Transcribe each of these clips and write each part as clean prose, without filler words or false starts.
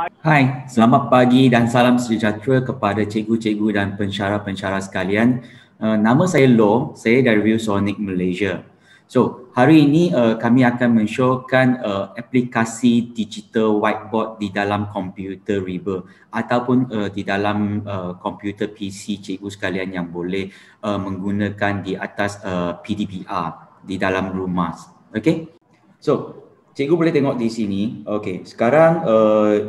Hai, selamat pagi dan salam sejahtera kepada cikgu-cikgu dan pensyarah-pensyarah sekalian. Nama saya Loh, saya dari ViewSonic Malaysia. So, hari ini kami akan mensyuarakan aplikasi digital whiteboard di dalam komputer Riba ataupun di dalam komputer PC cikgu sekalian yang boleh menggunakan di atas PDBR di dalam rumah. Okay? So, cikgu boleh tengok di sini. Okay, sekarang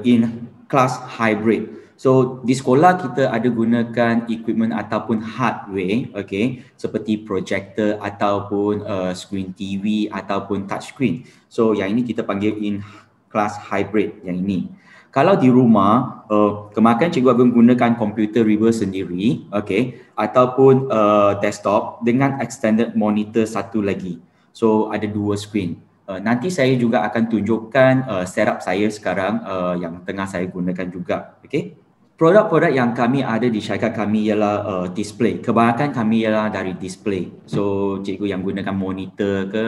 in class hybrid. So, di sekolah kita ada gunakan equipment ataupun hardware, okay, seperti projector ataupun screen TV ataupun touch screen. So, yang ini kita panggil in class hybrid yang ini. Kalau di rumah, kemakan cikgu akan gunakan komputer Riba sendiri, okay, ataupun desktop dengan extended monitor satu lagi. So, ada dua screen. Nanti saya juga akan tunjukkan setup saya sekarang yang tengah saya gunakan juga. Okay? Produk-produk yang kami ada di syarikat kami ialah display. Kebanyakan kami ialah dari display. So cikgu yang gunakan monitor ke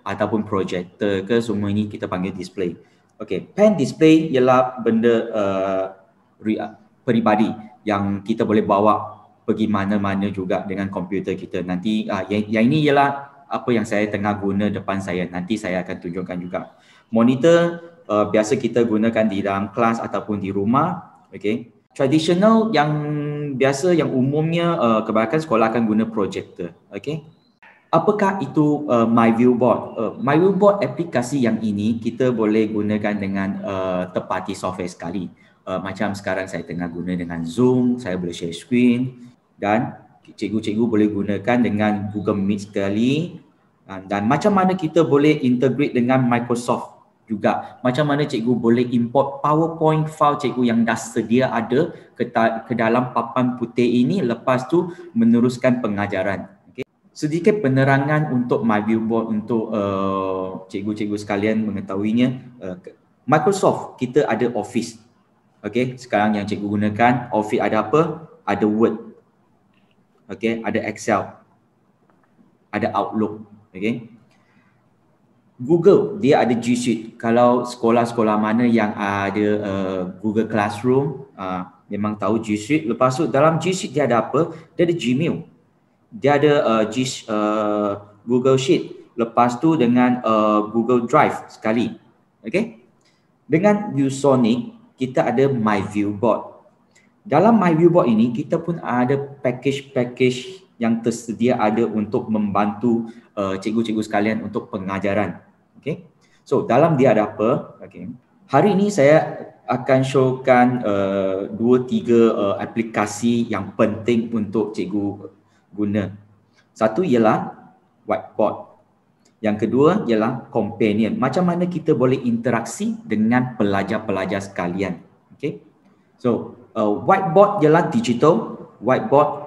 ataupun projector ke, semua ini kita panggil display. Okay, pen display ialah benda peribadi yang kita boleh bawa pergi mana-mana juga dengan komputer kita. Nanti yang ini ialah apa yang saya tengah guna depan saya. Nanti saya akan tunjukkan juga. Monitor biasa kita gunakan di dalam kelas ataupun di rumah. Okay. Tradisional yang biasa yang umumnya kebanyakan sekolah akan guna projector. Okay. Apakah itu MyViewBoard? MyViewBoard aplikasi yang ini kita boleh gunakan dengan third party software sekali. Macam sekarang saya tengah guna dengan Zoom, saya boleh share screen dan cikgu-cikgu boleh gunakan dengan Google Meet sekali. Dan macam mana kita boleh integrate dengan Microsoft juga. Macam mana cikgu boleh import PowerPoint file cikgu yang dah sedia ada ke dalam papan putih ini, lepas tu meneruskan pengajaran. Okay. Sedikit penerangan untuk MyViewBoard untuk cikgu-cikgu sekalian mengetahuinya. Microsoft kita ada Office. Okay. Sekarang yang cikgu gunakan Office ada apa? Ada Word. Okay. Ada Excel. Ada Outlook. Okay. Google dia ada G Suite. Kalau sekolah-sekolah mana yang ada Google Classroom memang tahu G Suite. Lepas tu dalam G Suite dia ada apa? Dia ada Gmail. Dia ada Google Sheet. Lepas tu dengan Google Drive sekali. Okay. Dengan ViewSonic kita ada MyViewBoard. Dalam MyViewBoard ini kita pun ada package-package yang tersedia ada untuk membantu cikgu-cikgu sekalian untuk pengajaran. Okay. So dalam dia ada apa? Okay. Hari ini saya akan showkan 2-3 aplikasi yang penting untuk cikgu guna. Satu ialah whiteboard. Yang kedua ialah companion. Macam mana kita boleh interaksi dengan pelajar-pelajar sekalian. Okay. So whiteboard ialah digital whiteboard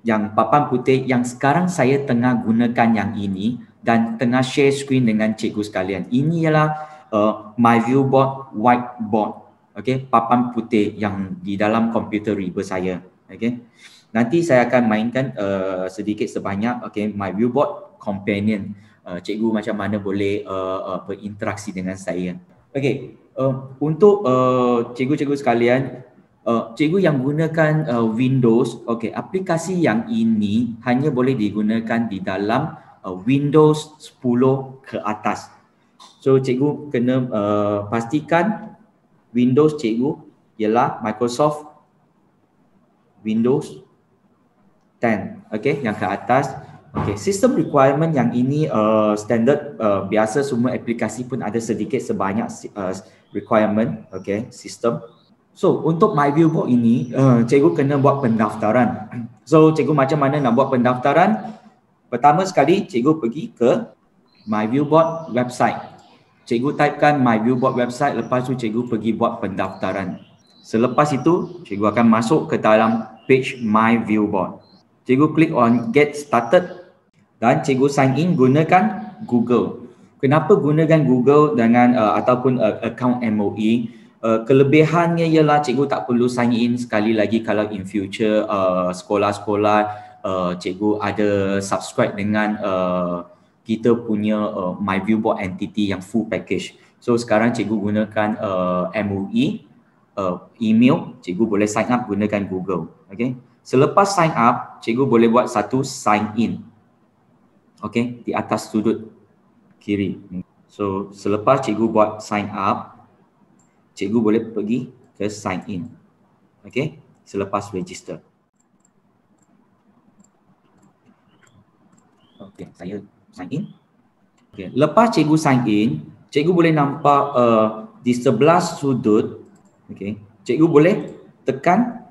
yang papan putih yang sekarang saya tengah gunakan yang ini dan tengah share screen dengan cikgu sekalian. Ini ialah MyViewBoard whiteboard. Okay, papan putih yang di dalam komputer Riba saya. Okay. Nanti saya akan mainkan sedikit sebanyak MyViewBoard companion. Cikgu macam mana boleh berinteraksi dengan saya. Okay, untuk cikgu-cikgu sekalian, cikgu yang gunakan Windows, okay, aplikasi yang ini hanya boleh digunakan di dalam Windows 10 ke atas. So cikgu kena pastikan Windows cikgu ialah Microsoft Windows 10, okay, yang ke atas. Okay, system requirement yang ini standard, biasa semua aplikasi pun ada sedikit sebanyak requirement, okay, sistem. So untuk MyViewBoard ini, cikgu kena buat pendaftaran. So cikgu macam mana nak buat pendaftaran? Pertama sekali cikgu pergi ke MyViewBoard website. Cikgu typekan MyViewBoard website, lepas tu cikgu pergi buat pendaftaran. Selepas itu, cikgu akan masuk ke dalam page MyViewBoard. Cikgu klik on Get Started dan cikgu sign in gunakan Google. Kenapa gunakan Google dengan ataupun account MOE? Kelebihannya ialah cikgu tak perlu sign in sekali lagi kalau in future sekolah-sekolah cikgu ada subscribe dengan kita punya MyViewBoard entity yang full package. So sekarang cikgu gunakan MOE. email, cikgu boleh sign up gunakan Google. Okay. Selepas sign up, cikgu boleh buat satu sign in. Okay, di atas sudut kiri. So selepas cikgu buat sign up, cikgu boleh pergi ke sign in. Okay, selepas register. Okay, saya sign in. Okay, lepas cikgu sign in, cikgu boleh nampak di sebelah sudut, okay, cikgu boleh tekan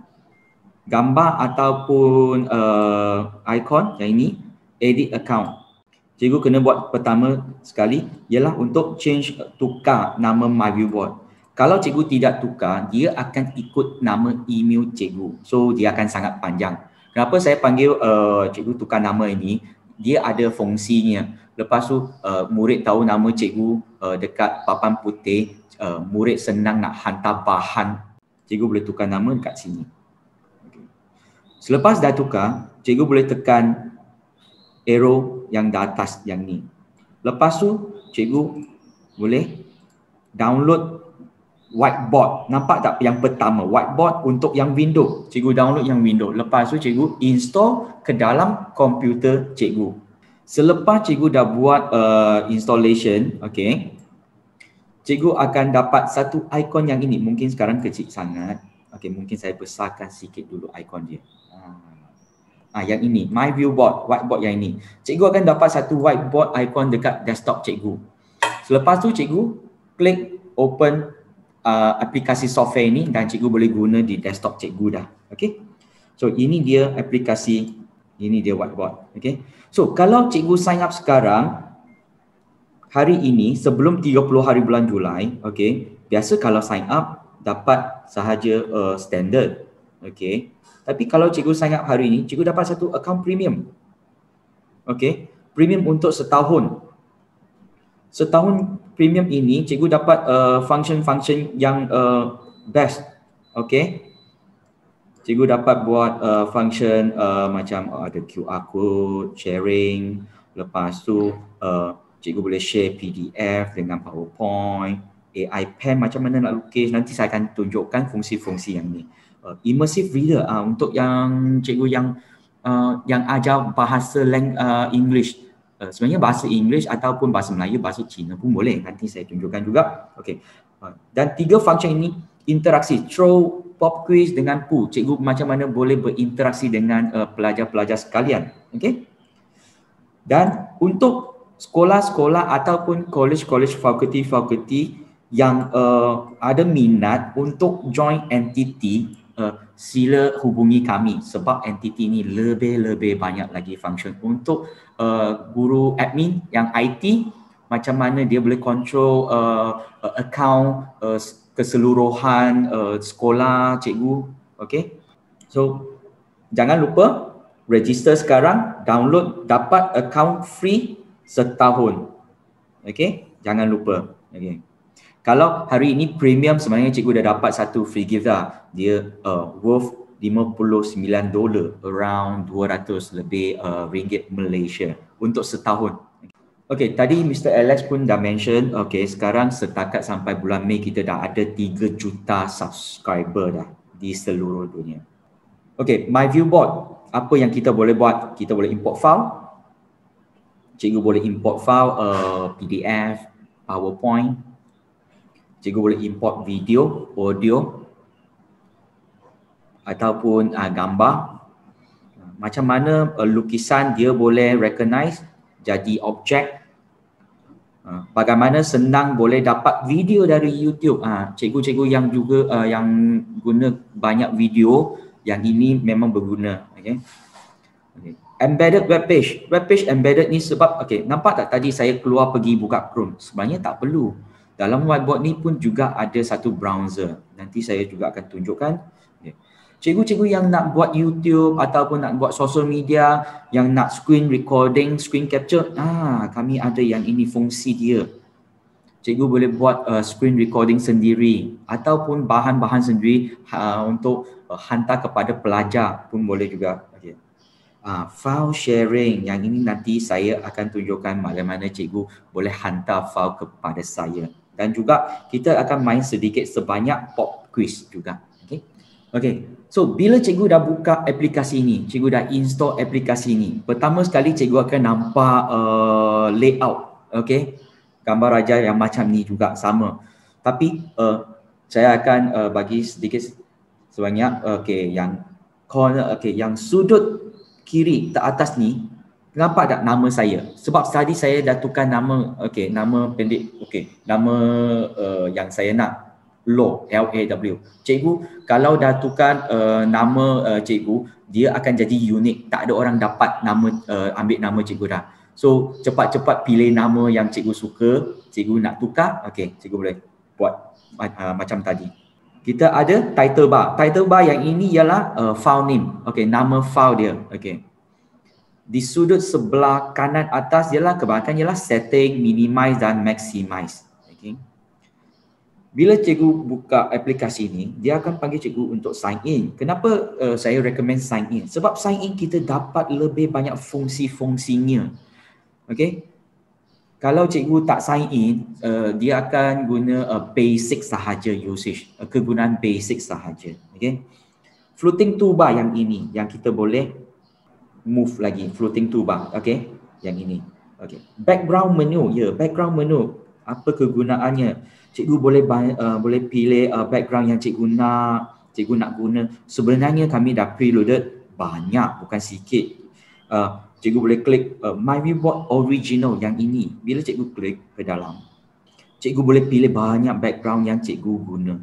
gambar ataupun ikon yang ini, edit account. Cikgu kena buat pertama sekali ialah untuk tukar nama MyViewBoard. Kalau cikgu tidak tukar, dia akan ikut nama email cikgu. So dia akan sangat panjang. Kenapa saya panggil cikgu tukar nama ini? Dia ada fungsinya. Lepas tu murid tahu nama cikgu dekat papan putih, murid senang nak hantar bahan. Cikgu boleh tukar nama dekat sini. Okay. Selepas dah tukar, cikgu boleh tekan arrow yang di atas yang ni. Lepas tu cikgu boleh download whiteboard. Nampak tak yang pertama, whiteboard untuk yang window. Cikgu download yang window. Lepas tu cikgu install ke dalam komputer cikgu. Selepas cikgu dah buat installation, okay, cikgu akan dapat satu ikon yang ini. Mungkin sekarang kecil sangat. Okay, mungkin saya besarkan sikit dulu ikon dia. Yang ini, MyViewBoard, whiteboard yang ini. Cikgu akan dapat satu whiteboard icon dekat desktop cikgu. Selepas tu cikgu klik open aplikasi software ini dan cikgu boleh guna di desktop cikgu dah. Okay. So ini dia aplikasi, ini dia whiteboard. Okay. So kalau cikgu sign up sekarang, hari ini sebelum 30 hari bulan Julai, okay, biasa kalau sign up dapat sahaja standard. Okay. Tapi kalau cikgu sign up hari ini, cikgu dapat satu account premium. Okay, premium untuk setahun. Setahun premium ini, cikgu dapat function-function yang best. Okay, cikgu dapat buat function macam ada QR code, sharing. Lepas tu, cikgu boleh share PDF dengan PowerPoint, AI pen macam mana nak lukis. Nanti saya akan tunjukkan fungsi-fungsi yang ni. Immersive reader untuk yang cikgu yang ajar bahasa English, sebenarnya bahasa English ataupun bahasa Melayu, bahasa Cina pun boleh, nanti saya tunjukkan juga. Okey. Dan 3 function ini interaksi, throw, pop quiz dengan Pooh. Cikgu macam mana boleh berinteraksi dengan pelajar-pelajar sekalian. Okey. Dan untuk sekolah-sekolah ataupun college-college, fakulti-fakulti yang ada minat untuk join entity, sila hubungi kami sebab entity ni lebih banyak lagi function untuk guru admin yang IT, macam mana dia boleh control account keseluruhan sekolah cikgu. Okay, so jangan lupa register sekarang, download, dapat account free setahun. Okay, jangan lupa. Okay. Kalau hari ini premium, sebenarnya cikgu dah dapat satu free gift dah. Dia worth $59, around 200 lebih ringgit Malaysia untuk setahun. Okay, tadi Mr. Alex pun dah mention, okay, sekarang setakat sampai bulan Mei kita dah ada 3 juta subscriber dah di seluruh dunia. Okay, MyViewBoard, apa yang kita boleh buat? Kita boleh import file. Cikgu boleh import file PDF, PowerPoint. Cikgu boleh import video, audio ataupun gambar. Macam mana lukisan dia boleh recognize jadi objek. Bagaimana senang boleh dapat video dari YouTube. Cikgu-cikgu yang juga yang guna banyak video, yang ini memang berguna. Okay. Embedded web page. Web page embedded ni sebab, okay, nampak tak tadi saya keluar pergi buka Chrome? Sebenarnya tak perlu. Dalam whiteboard ni pun juga ada satu browser. Nanti saya juga akan tunjukkan. Cikgu-cikgu yang nak buat YouTube ataupun nak buat social media, yang nak screen recording, screen capture, kami ada yang ini fungsi dia. Cikgu boleh buat screen recording sendiri ataupun bahan-bahan sendiri untuk hantar kepada pelajar pun boleh juga. Okay. File sharing, yang ini nanti saya akan tunjukkan bagaimana cikgu boleh hantar file kepada saya. Dan juga kita akan main sedikit sebanyak quiz juga. Okay. Okay. So bila cikgu dah buka aplikasi ni, cikgu dah install aplikasi ni, pertama sekali cikgu akan nampak layout. Okay. Gambar raja yang macam ni juga sama. Tapi saya akan bagi sedikit sebanyak. Okay. Yang corner, okay, yang sudut kiri teratas ni, nampak tak nama saya? Sebab tadi saya dah tukar nama, okay, nama pendek, okay, nama yang saya nak, Law, L-A-W. Cikgu, kalau dah tukar nama cikgu, dia akan jadi unik. Tak ada orang dapat nama, ambil nama cikgu dah. So, cepat-cepat pilih nama yang cikgu suka, cikgu nak tukar, okay, cikgu boleh buat macam tadi. Kita ada title bar. Title bar yang ini ialah file name. Okay, nama file dia. Okay. Di sudut sebelah kanan atas ialah kebanyakan ialah setting, minimize dan maximize. Okay. Bila cikgu buka aplikasi ni, dia akan panggil cikgu untuk sign in. Kenapa saya recommend sign in? Sebab sign in kita dapat lebih banyak fungsi-fungsinya. Okay. Kalau cikgu tak sign in, dia akan guna basic sahaja usage, kegunaan basic sahaja. Okay. Floating toolbar yang ini, yang kita boleh move lagi, floating toolbar. Okay. Yang ini. Okay. Background menu, ya, background menu. Apa kegunaannya? Cikgu boleh pilih background yang cikgu nak guna. Sebenarnya kami dah preloaded banyak, bukan sikit. Cikgu boleh klik My Whiteboard Original yang ini. Bila cikgu klik ke dalam, cikgu boleh pilih banyak background yang cikgu guna.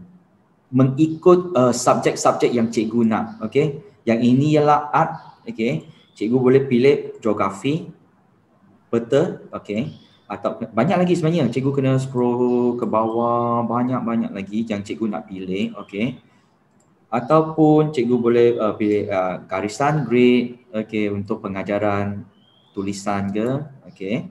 Mengikut subjek-subjek yang cikgu nak. Okay. Yang ini ialah art. Okay. Cikgu boleh pilih geografi, peta. Okay. Atau banyak lagi sebenarnya. Cikgu kena scroll ke bawah. Banyak-banyak lagi yang cikgu nak pilih. Okay. Ataupun cikgu boleh pilih garisan grade, okay, untuk pengajaran tulisan ke, okay.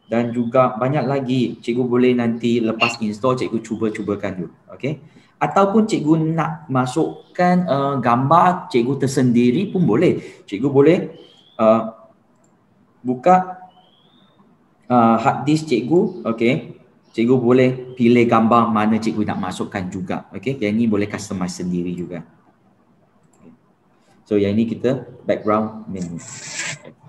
Dan juga banyak lagi cikgu boleh nanti lepas install cikgu cuba-cubakan dulu, okay. Ataupun cikgu nak masukkan gambar cikgu tersendiri pun boleh. Cikgu boleh buka hard disk cikgu, okay. Cikgu boleh pilih gambar mana cikgu nak masukkan juga. Okay, yang ini boleh customize sendiri juga. So yang ini kita background menu.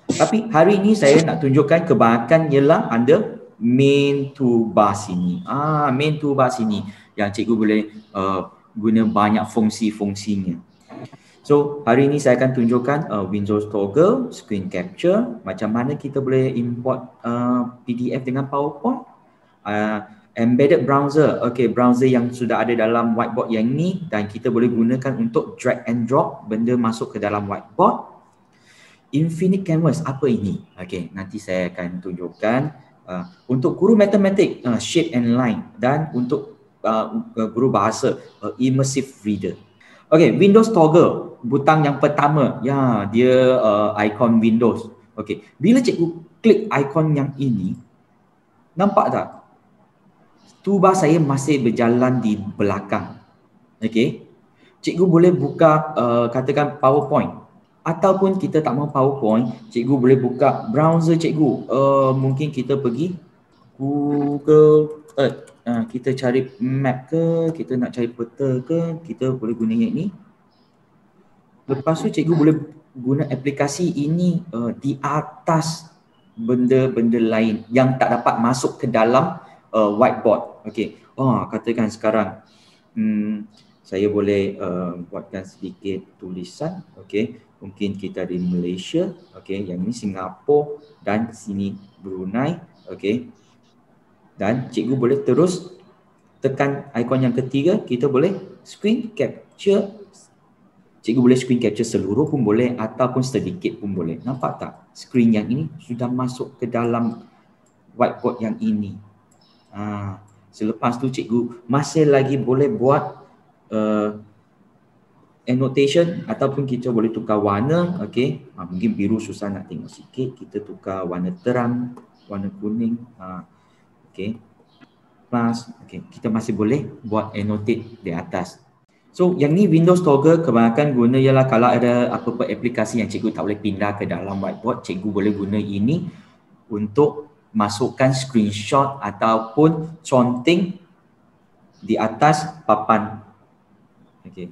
Tapi hari ini saya nak tunjukkan kebanyakan ialah under main toolbar sini. Main toolbar sini yang cikgu boleh guna banyak fungsi-fungsinya. So hari ini saya akan tunjukkan Windows Toggle, Screen Capture, macam mana kita boleh import PDF dengan PowerPoint. Embedded browser, okay, browser yang sudah ada dalam whiteboard yang ini dan kita boleh gunakan untuk drag and drop benda masuk ke dalam whiteboard. Infinite Canvas, apa ini? Okay, nanti saya akan tunjukkan untuk guru matematik, shape and line, dan untuk guru bahasa, immersive reader. Okay, Windows Toggle, butang yang pertama, ya, dia icon Windows. Okay, bila cikgu klik icon yang ini, nampak tak? Toolbar saya masih berjalan di belakang. Okay. Cikgu boleh buka katakan PowerPoint. Ataupun kita tak mahu PowerPoint, cikgu boleh buka browser cikgu. Mungkin kita pergi Google Earth. Kita cari map ke, kita nak cari peta ke, kita boleh guna yang ini. Lepas tu cikgu boleh guna aplikasi ini di atas benda-benda lain yang tak dapat masuk ke dalam whiteboard. Okay. Katakan sekarang saya boleh buatkan sedikit tulisan. Okay. Mungkin kita di Malaysia. Okay. Yang ini Singapura dan sini Brunei. Okay. Dan cikgu boleh terus tekan ikon yang ketiga. Kita boleh screen capture. Cikgu boleh screen capture seluruh pun boleh ataupun sedikit pun boleh. Nampak tak? Screen yang ini sudah masuk ke dalam whiteboard yang ini. Selepas tu cikgu masih lagi boleh buat annotation ataupun kita boleh tukar warna. Okay. Mungkin biru susah nak tengok sikit, kita tukar warna terang, warna kuning. Okay. Plus, okay, kita masih boleh buat annotate di atas. So yang ni Windows Toggle kebanyakan guna ialah kalau ada apa-apa aplikasi yang cikgu tak boleh pindah ke dalam whiteboard, cikgu boleh guna ini untuk masukkan screenshot ataupun counting di atas papan Okey.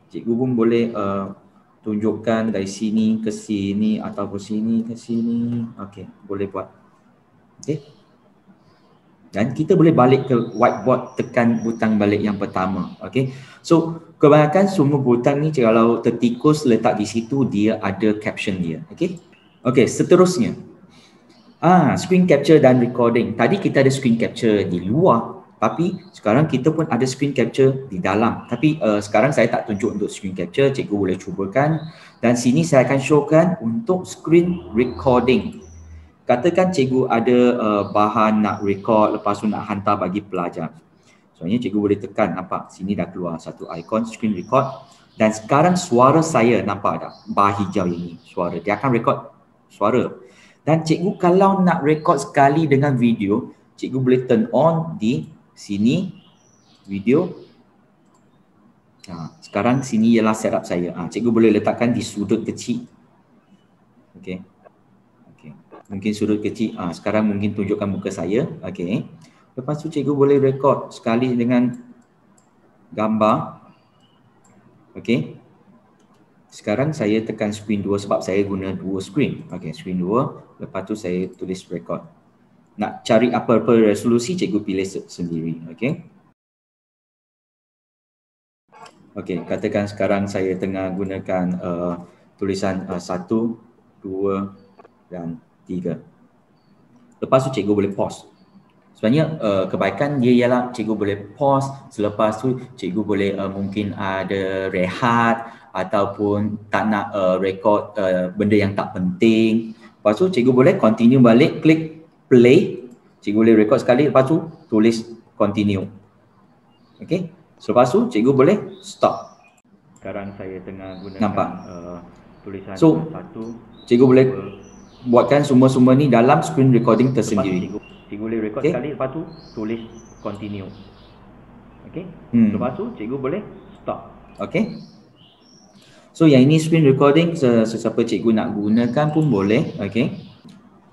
Cikgu pun boleh tunjukkan dari sini ke sini ataupun sini ke sini. Okey, boleh buat. Okey. Dan kita boleh balik ke whiteboard, tekan butang balik yang pertama. Okey. So, kebanyakan semua butang ni kalau tertikus letak di situ, dia ada caption dia. Okey. Okey, seterusnya. Screen capture dan recording. Tadi kita ada screen capture di luar, tapi sekarang kita pun ada screen capture di dalam. Tapi sekarang saya tak tunjuk untuk screen capture, cikgu boleh cubakan. Dan sini saya akan showkan untuk screen recording. Katakan cikgu ada bahan nak record, lepas tu nak hantar bagi pelajar. Soalnya cikgu boleh tekan, nampak sini dah keluar satu ikon screen record. Dan sekarang suara saya nampak tak? Bar hijau ini suara. Dia akan record suara. Dan cikgu kalau nak record sekali dengan video, cikgu boleh turn on di sini video. Sekarang sini ialah setup saya. Cikgu boleh letakkan di sudut kecil. Okey. Mungkin sudut kecil. Sekarang mungkin tunjukkan muka saya. Okey. Lepas tu cikgu boleh record sekali dengan gambar. Okey. Sekarang saya tekan screen 2 sebab saya guna dua screen. Okey, screen 2. Lepas tu saya tulis record. Nak cari apa-apa resolusi, cikgu pilih sendiri. Okey. Okey, katakan sekarang saya tengah gunakan tulisan 1, 2 dan 3. Lepas tu cikgu boleh pause. Sebenarnya kebaikan dia ialah cikgu boleh pause, selepas tu cikgu boleh mungkin ada rehat ataupun tak nak record benda yang tak penting. Lepas tu cikgu boleh continue balik, klik play. Cikgu boleh record sekali, lepas tu tulis continue. Okey. Selepas tu cikgu boleh stop. Sekarang saya tengah gunakan tulisan 1. Cikgu boleh buatkan semua-semua ni dalam screen recording tersendiri. Cikgu boleh record sekali, lepas tu tulis continue. Okey. Lepas tu cikgu boleh stop. Okey. So yang ini screen recording, sesiapa cikgu nak gunakan pun boleh. Okey.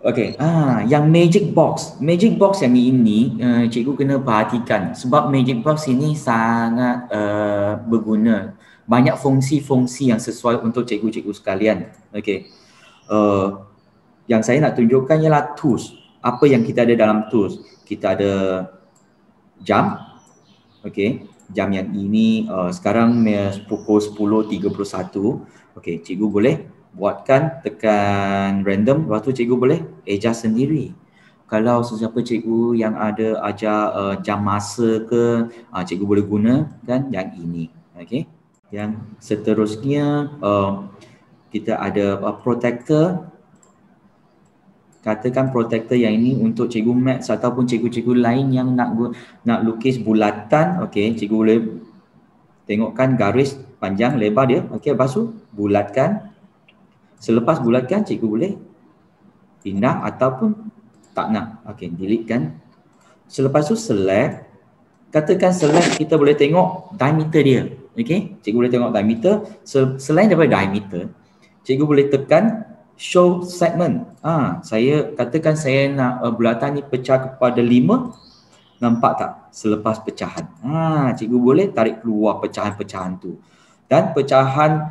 Okey. Yang magic box. Magic box yang ini cikgu kena perhatikan sebab magic box ini sangat berguna. Banyak fungsi-fungsi yang sesuai untuk cikgu-cikgu sekalian. Okey. Yang saya nak tunjukkan ialah tools. Apa yang kita ada dalam tools? Kita ada jam. Okey, jam yang ini sekarang pukul 10.31. Okey, cikgu boleh buatkan, tekan random, lepas tu cikgu boleh adjust sendiri. Kalau sesiapa cikgu yang ada ajar jam masa ke, cikgu boleh gunakan yang ini. Okey. Yang seterusnya kita ada protector. Katakan protector yang ini untuk cikgu maths ataupun cikgu-cikgu lain yang nak lukis bulatan. Okey, cikgu boleh tengokkan garis panjang lebar dia. Okey, lepas tu bulatkan. Selepas bulatkan, cikgu boleh pindah ataupun tak nak. Okey, delete kan. Selepas tu select. Katakan select, kita boleh tengok diameter dia. Okey, cikgu boleh tengok diameter. Selain daripada diameter, cikgu boleh tekan show segment. Saya katakan saya nak bulatan ni pecah kepada 5. Nampak tak selepas pecahan? Cikgu boleh tarik keluar pecahan-pecahan tu. Dan pecahan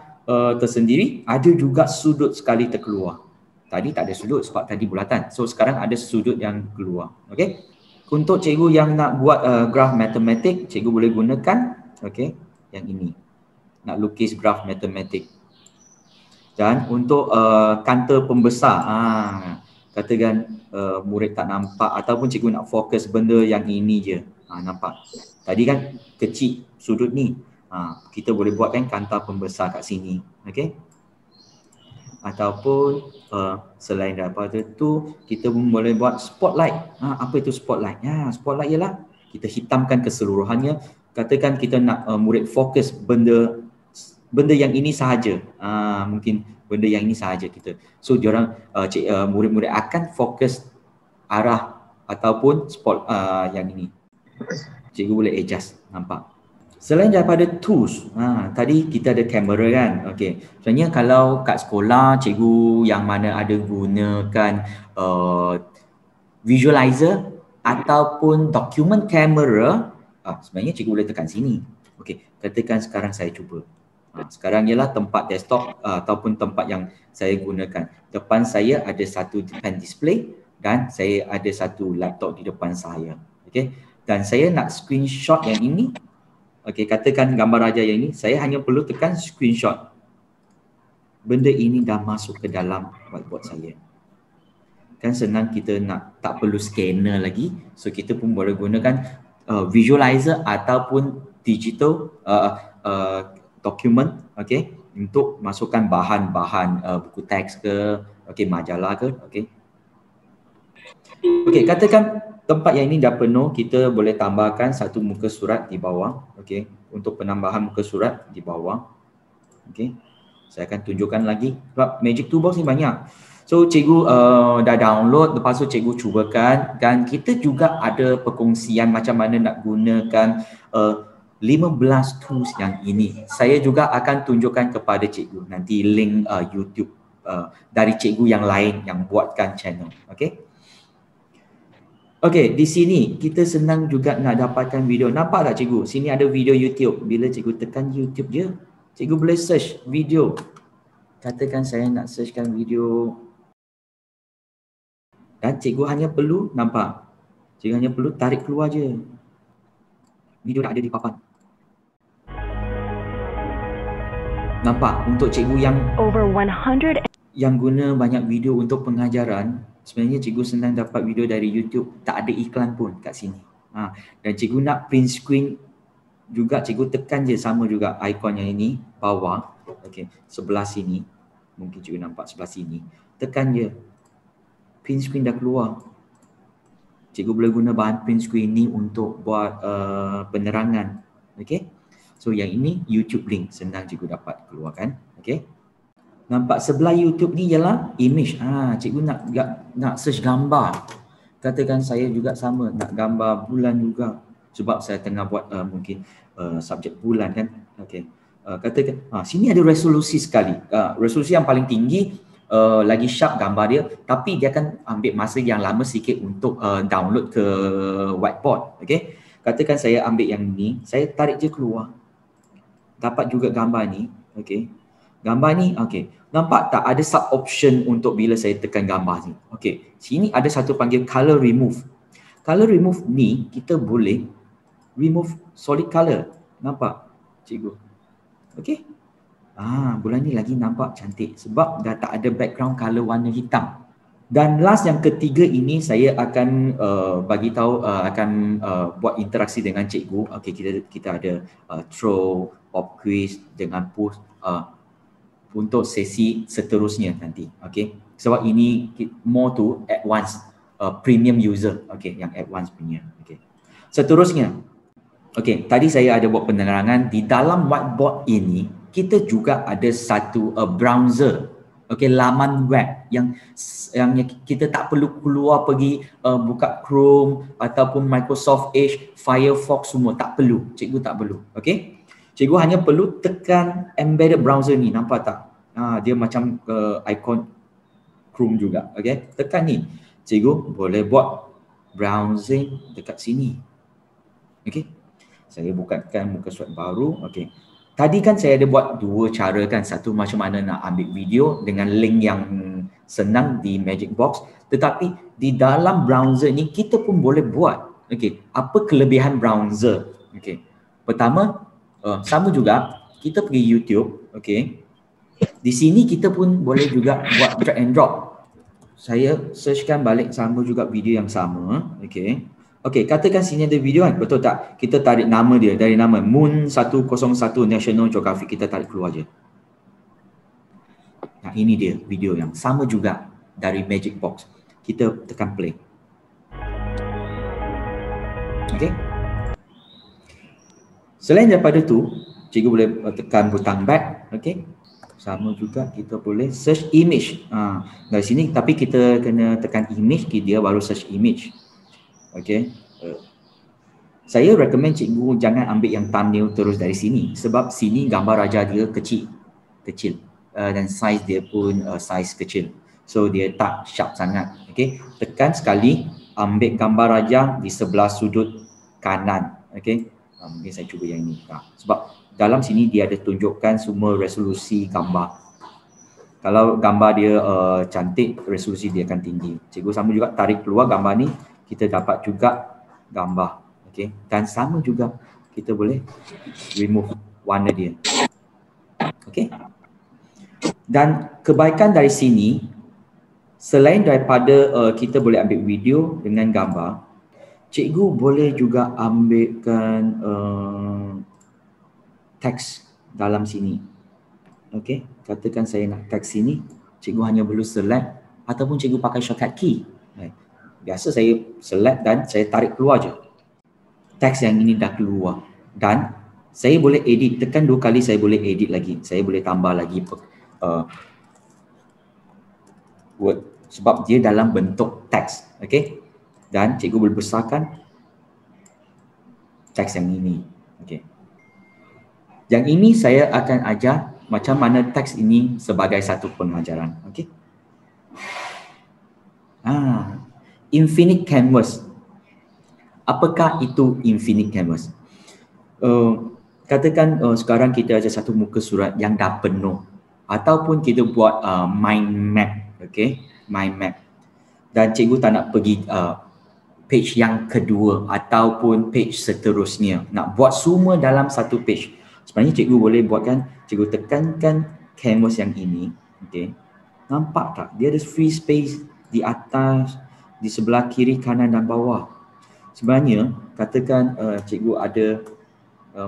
tersendiri ada juga sudut sekali terkeluar. Tadi tak ada sudut sebab tadi bulatan. So sekarang ada sudut yang keluar. Okey. Untuk cikgu yang nak buat graf matematik, cikgu boleh gunakan yang ini. Nak lukis graf matematik. Dan untuk kantor pembesar, katakan murid tak nampak ataupun cikgu nak fokus benda yang ini je. Nampak? Tadi kan kecil sudut ni. Kita boleh buatkan kantor pembesar kat sini. Okey? Ataupun selain daripada tu, kita pun boleh buat spotlight. Apa itu spotlight? Spotlight ialah kita hitamkan keseluruhannya. Katakan kita nak murid fokus benda yang ini sahaja. Mungkin benda yang ini sahaja kita. So diorang murid-murid akan fokus arah ataupun spot yang ini. Cikgu boleh adjust, nampak. Selain daripada tools, tadi kita ada kamera kan. Okey. Sebenarnya kalau kat sekolah cikgu yang mana ada gunakan visualizer ataupun document camera, sebenarnya cikgu boleh tekan sini. Okey, katakan sekarang saya cuba. Sekarang ialah tempat desktop ataupun tempat yang saya gunakan. Depan saya ada satu pen display dan saya ada satu laptop di depan saya. Okey. Dan saya nak screenshot yang ini. Okey, katakan gambar raja yang ini, saya hanya perlu tekan screenshot. Benda ini dah masuk ke dalam whiteboard saya. Kan senang, kita nak tak perlu scanner lagi. So kita pun boleh gunakan visualizer ataupun digital dokumen, okey, untuk masukkan bahan-bahan buku teks ke, okey, majalah ke, okey. Okey, katakan tempat yang ini dah penuh, kita boleh tambahkan satu muka surat di bawah, okey, untuk penambahan muka surat di bawah. Okey. Saya akan tunjukkan lagi sebab Magic Toolbox ni banyak. So cikgu dah download, lepas tu cikgu cubakan, dan kita juga ada perkongsian macam mana nak gunakan 15 tools yang ini. Saya juga akan tunjukkan kepada cikgu nanti link YouTube dari cikgu yang lain yang buatkan channel. Okey. Okey, di sini kita senang juga nak dapatkan video. Nampak tak cikgu? Sini ada video YouTube. Bila cikgu tekan YouTube je, cikgu boleh search video. Katakan saya nak searchkan video. Dan cikgu hanya perlu, nampak? Cikgu hanya perlu tarik keluar je. Video dah ada di papan. Nampak? Untuk cikgu yang yang guna banyak video untuk pengajaran, sebenarnya cikgu senang dapat video dari YouTube. Tak ada iklan pun kat sini. Dan cikgu nak print screen juga, cikgu tekan je sama juga ikon yang ini, bawah. Okey, sebelah sini. Mungkin cikgu nampak sebelah sini. Tekan je. Print screen dah keluar. Cikgu boleh guna bahan print screen ni untuk buat penerangan. Okey. So yang ini YouTube link, senang cikgu dapat keluarkan. Okey. Nampak sebelah YouTube ni ialah image. Cikgu nak search gambar. Katakan saya juga sama, nak gambar bulan juga. Sebab saya tengah buat mungkin subjek bulan kan. Okey. Katakan sini ada resolusi sekali. Resolusi yang paling tinggi, lagi sharp gambar dia, tapi dia akan ambil masa yang lama sikit untuk download ke whiteboard. Okey. Katakan saya ambil yang ni, saya tarik je keluar. Dapat juga gambar ni. Okey. Gambar ni, okey. Nampak tak ada sub option untuk bila saya tekan gambar ni. Okey. Sini ada satu panggil color remove. Color remove ni kita boleh remove solid color. Nampak cikgu? Okey. Bulan ni lagi nampak cantik sebab dah tak ada background color warna hitam. Dan last yang ketiga ini saya akan bagi tahu, akan buat interaksi dengan cikgu. Okey, kita ada throw, pop quiz dengan push untuk sesi seterusnya nanti. Okey. Sebab ini more to advanced premium user. Okey, yang advanced punya. Okey. Seterusnya. Okey, tadi saya ada buat penerangan di dalam whiteboard ini kita juga ada satu browser. Okey, laman web yang kita tak perlu keluar pergi buka Chrome ataupun Microsoft Edge, Firefox semua tak perlu. Cikgu tak perlu. Okey. Cikgu hanya perlu tekan embedded browser ni, nampak tak? Dia macam ikon Chrome juga. Okey. Tekan ni. Cikgu boleh buat browsing dekat sini. Okey. Saya bukakan muka surat baru. Okey. Tadi kan saya ada buat dua cara kan. Satu macam mana nak ambil video dengan link yang senang di Magic Box. Tetapi di dalam browser ni kita pun boleh buat. Okey, apa kelebihan browser? Okey. Pertama, sama juga kita pergi YouTube. Okey. Di sini kita pun boleh juga buat drag and drop. Saya searchkan balik sama juga video yang sama. Okey. Okey, katakan sini ada video kan, betul tak? Kita tarik nama dia, dari nama Moon 101 National Geographic, kita tarik keluar je. Nah, ini dia video yang sama juga dari Magic Box. Kita tekan play. Okey. Selain daripada tu, cikgu boleh tekan butang back. Okey. Sama juga kita boleh search image. Dari sini, tapi kita kena tekan image, dia baru search image. Okey. Saya recommend cikgu jangan ambil yang thumbnail terus dari sini sebab sini gambar raja dia kecil dan size dia pun size kecil. So dia tak sharp sangat. Okey. Tekan sekali, ambil gambar raja di sebelah sudut kanan. Okey. Mungkin saya cuba yang ini. Sebab dalam sini dia ada tunjukkan semua resolusi gambar. Kalau gambar dia cantik, resolusi dia akan tinggi. Cikgu sama juga tarik keluar gambar ni, kita dapat juga gambar. Okay? Dan sama juga kita boleh remove warna dia. Okay? Dan kebaikan dari sini, selain daripada kita boleh ambil video dengan gambar, cikgu boleh juga ambilkan teks dalam sini. Okey, katakan saya nak teks sini, cikgu hanya perlu select ataupun cikgu pakai shortcut key. Biasa saya select dan saya tarik keluar je. Teks yang ini dah keluar dan saya boleh edit, tekan 2 kali saya boleh edit lagi. Saya boleh tambah lagi word sebab dia dalam bentuk teks. Okey. Dan cikgu boleh besarkan teks yang ini. Okey. Yang ini saya akan ajar macam mana teks ini sebagai satu pengajaran. Okey. Infinite canvas. Apakah itu infinite canvas? Katakan sekarang kita ada satu muka surat yang dah penuh ataupun kita buat mind map. Okey, mind map. Dan cikgu tak nak pergi page yang kedua ataupun page seterusnya. Nak buat semua dalam satu page. Sebenarnya cikgu boleh buatkan, cikgu tekankan canvas yang ini. Okay. Nampak tak? Dia ada free space di atas, di sebelah kiri, kanan dan bawah. Sebenarnya, katakan cikgu ada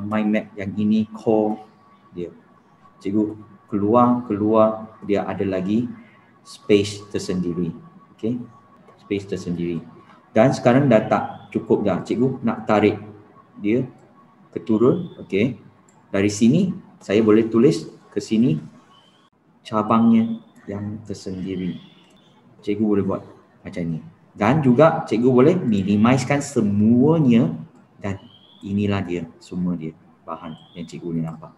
mind map yang ini core dia. Cikgu keluar, dia ada lagi space tersendiri. Okay. Space tersendiri. Dan sekarang dah tak cukup dah. Cikgu nak tarik dia ke turun. Okay. Dari sini, saya boleh tulis ke sini cabangnya yang tersendiri. Cikgu boleh buat macam ni. Dan juga cikgu boleh minimizekan semuanya dan inilah dia, semua dia bahan yang cikgu ni nampak.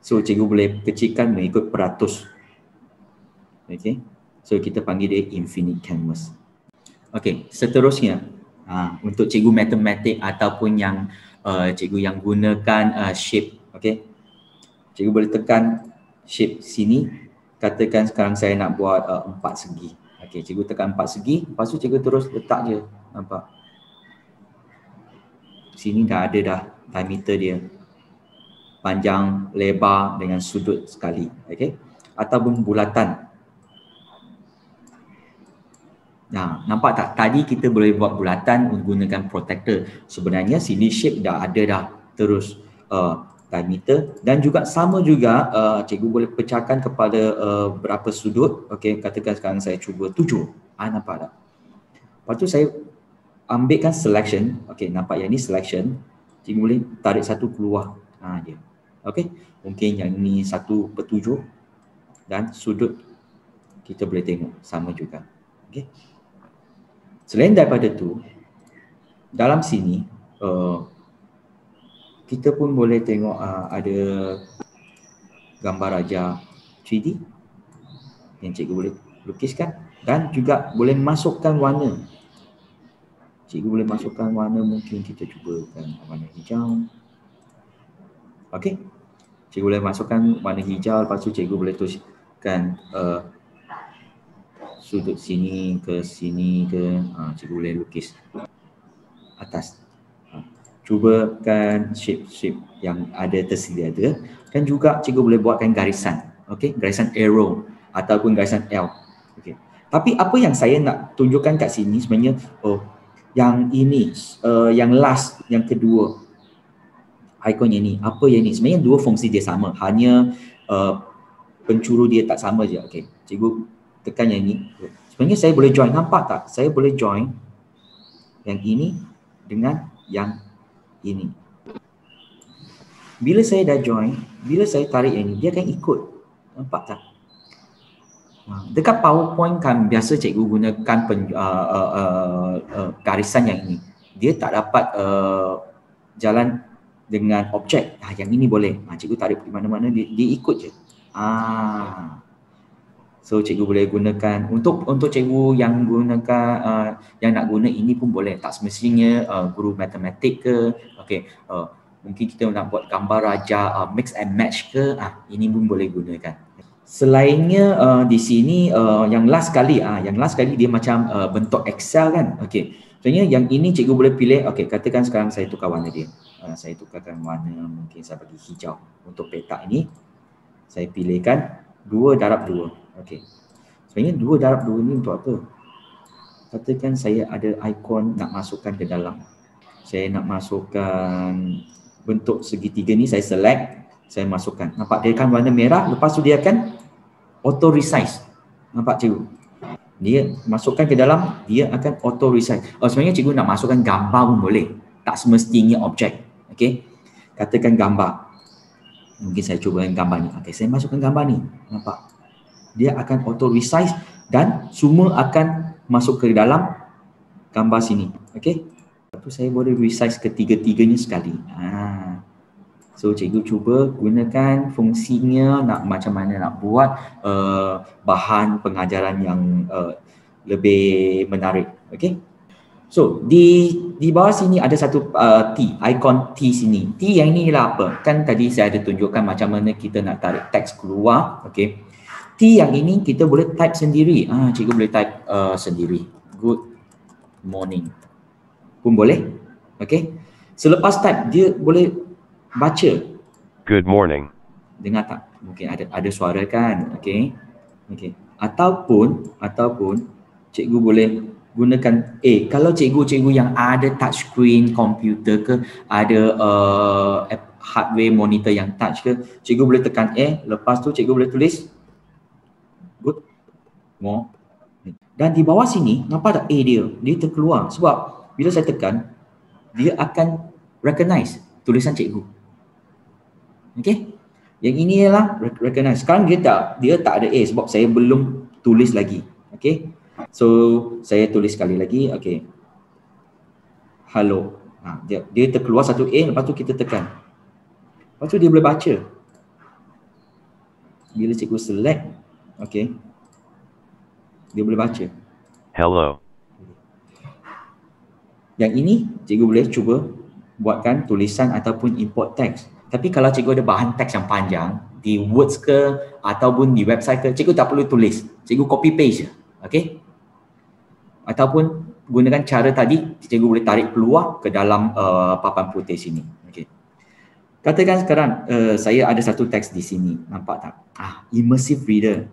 So, cikgu boleh kecilkan mengikut peratus. Okay. So, kita panggil dia infinite canvas. Okay, seterusnya untuk cikgu matematik ataupun yang cikgu yang gunakan shape, okay. Cikgu boleh tekan shape sini. Katakan sekarang saya nak buat 4 segi. Okay, cikgu tekan 4 segi. Lepas tu cikgu terus letak je. Nampak? Sini dah ada dah diameter dia. Panjang, lebar dengan sudut sekali. Okay. Ataupun bulatan. Nah, nampak tak? Tadi kita boleh buat bulatan menggunakan protector. Sebenarnya sini shape dah ada dah terus diameter dan juga sama juga cikgu boleh pecahkan kepada berapa sudut. Okey, katakan sekarang saya cuba 7. Nampak tak? Lepas tu saya ambilkan selection. Okey, nampak yang ni selection. Cikgu boleh tarik satu keluar. Dia. Okey, mungkin yang ni 1/7 dan sudut kita boleh tengok sama juga. Okey. Selain daripada tu, dalam sini kita pun boleh tengok ada gambar raja 3D yang cikgu boleh lukiskan dan juga boleh masukkan warna. Cikgu boleh masukkan warna, mungkin kita cubakan warna hijau. Okey. Cikgu boleh masukkan warna hijau, lepas tu cikgu boleh tuliskan sudut sini ke sini ke, cikgu boleh lukis atas. Cubakan shape-shape yang ada tersedia ada dan juga cikgu boleh buatkan garisan. Okey, garisan arrow ataupun garisan L. Okey. Tapi apa yang saya nak tunjukkan kat sini sebenarnya yang ini yang last, yang kedua ikon yang ni. Apa yang ni? Sebenarnya dua fungsi dia sama, hanya pencuru dia tak sama je. Okey. Cikgu tekan yang ini. Sebenarnya saya boleh join, nampak tak? Saya boleh join yang ini dengan yang ini. Bila saya dah join, bila saya tarik yang ini, dia akan ikut. Nampak tak? Dekat PowerPoint kan biasa cikgu gunakan garisan yang ini. Dia tak dapat jalan dengan objek. Yang ini boleh. Cikgu tarik di mana-mana, dia ikut je. So cikgu boleh gunakan untuk cikgu yang gunakan yang nak guna ini pun boleh. Tak semestinya guru matematik ke. Okey, mungkin kita nak buat gambar raja mix and match ke, ini pun boleh gunakan. Selainnya di sini yang last kali dia macam bentuk Excel kan. Okey. Sebenarnya yang ini cikgu boleh pilih. Okey, katakan sekarang saya tukar warna dia. Saya tukarkan warna, mungkin saya bagi hijau untuk petak ini. Saya pilihkan 2 darab 2. Okey. Sebenarnya 2 darab 2 ni untuk apa? Katakan saya ada ikon nak masukkan ke dalam. Saya nak masukkan bentuk segitiga ni, saya select, saya masukkan. Nampak dia akan warna merah, lepas tu dia akan auto resize. Nampak cikgu? Dia masukkan ke dalam, dia akan auto resize. Sebenarnya cikgu nak masukkan gambar pun boleh. Tak semestinya objek. Okey. Katakan gambar. Mungkin saya cuba gambar ni. Okey, saya masukkan gambar ni. Nampak? Dia akan auto resize dan semua akan masuk ke dalam gambar sini. Okey. Lepas tu saya boleh resize ketiga-tiganya sekali. So cikgu cuba gunakan fungsinya nak macam mana nak buat bahan pengajaran yang lebih menarik. Okey. So di bawah sini ada satu T, ikon T sini. T yang ni lah apa? Kan tadi saya ada tunjukkan macam mana kita nak tarik teks keluar. Okey. T yang ini kita boleh type sendiri. Cikgu boleh type sendiri. Good morning pun boleh. Okey. Selepas type dia boleh baca. Good morning. Dengar tak? Mungkin ada suara kan? Okey. Okey. Ataupun cikgu boleh gunakan kalau cikgu-cikgu yang ada touch screen komputer ke, ada hardware monitor yang touch ke, cikgu boleh tekan lepas tu cikgu boleh tulis good morning. Dan di bawah sini nampak tak dia terkeluar sebab bila saya tekan dia akan recognize tulisan cikgu. Okey. Yang ini ialah recognize. Sekarang dia tak ada sebab saya belum tulis lagi. Okey. So saya tulis sekali lagi. Okey. Hello. Dia terkeluar satu lepas tu kita tekan. Lepas tu dia boleh baca. Bila cikgu select, okey. Dia boleh baca. Hello. Yang ini cikgu boleh cuba buatkan tulisan ataupun import teks. Tapi kalau cikgu ada bahan teks yang panjang di Words ke ataupun di website ke, cikgu tak perlu tulis. Cikgu copy paste je. Okey? Ataupun gunakan cara tadi, cikgu boleh tarik keluar ke dalam papan putih sini. Okey. Katakan sekarang saya ada satu teks di sini. Nampak tak? Immersive reader.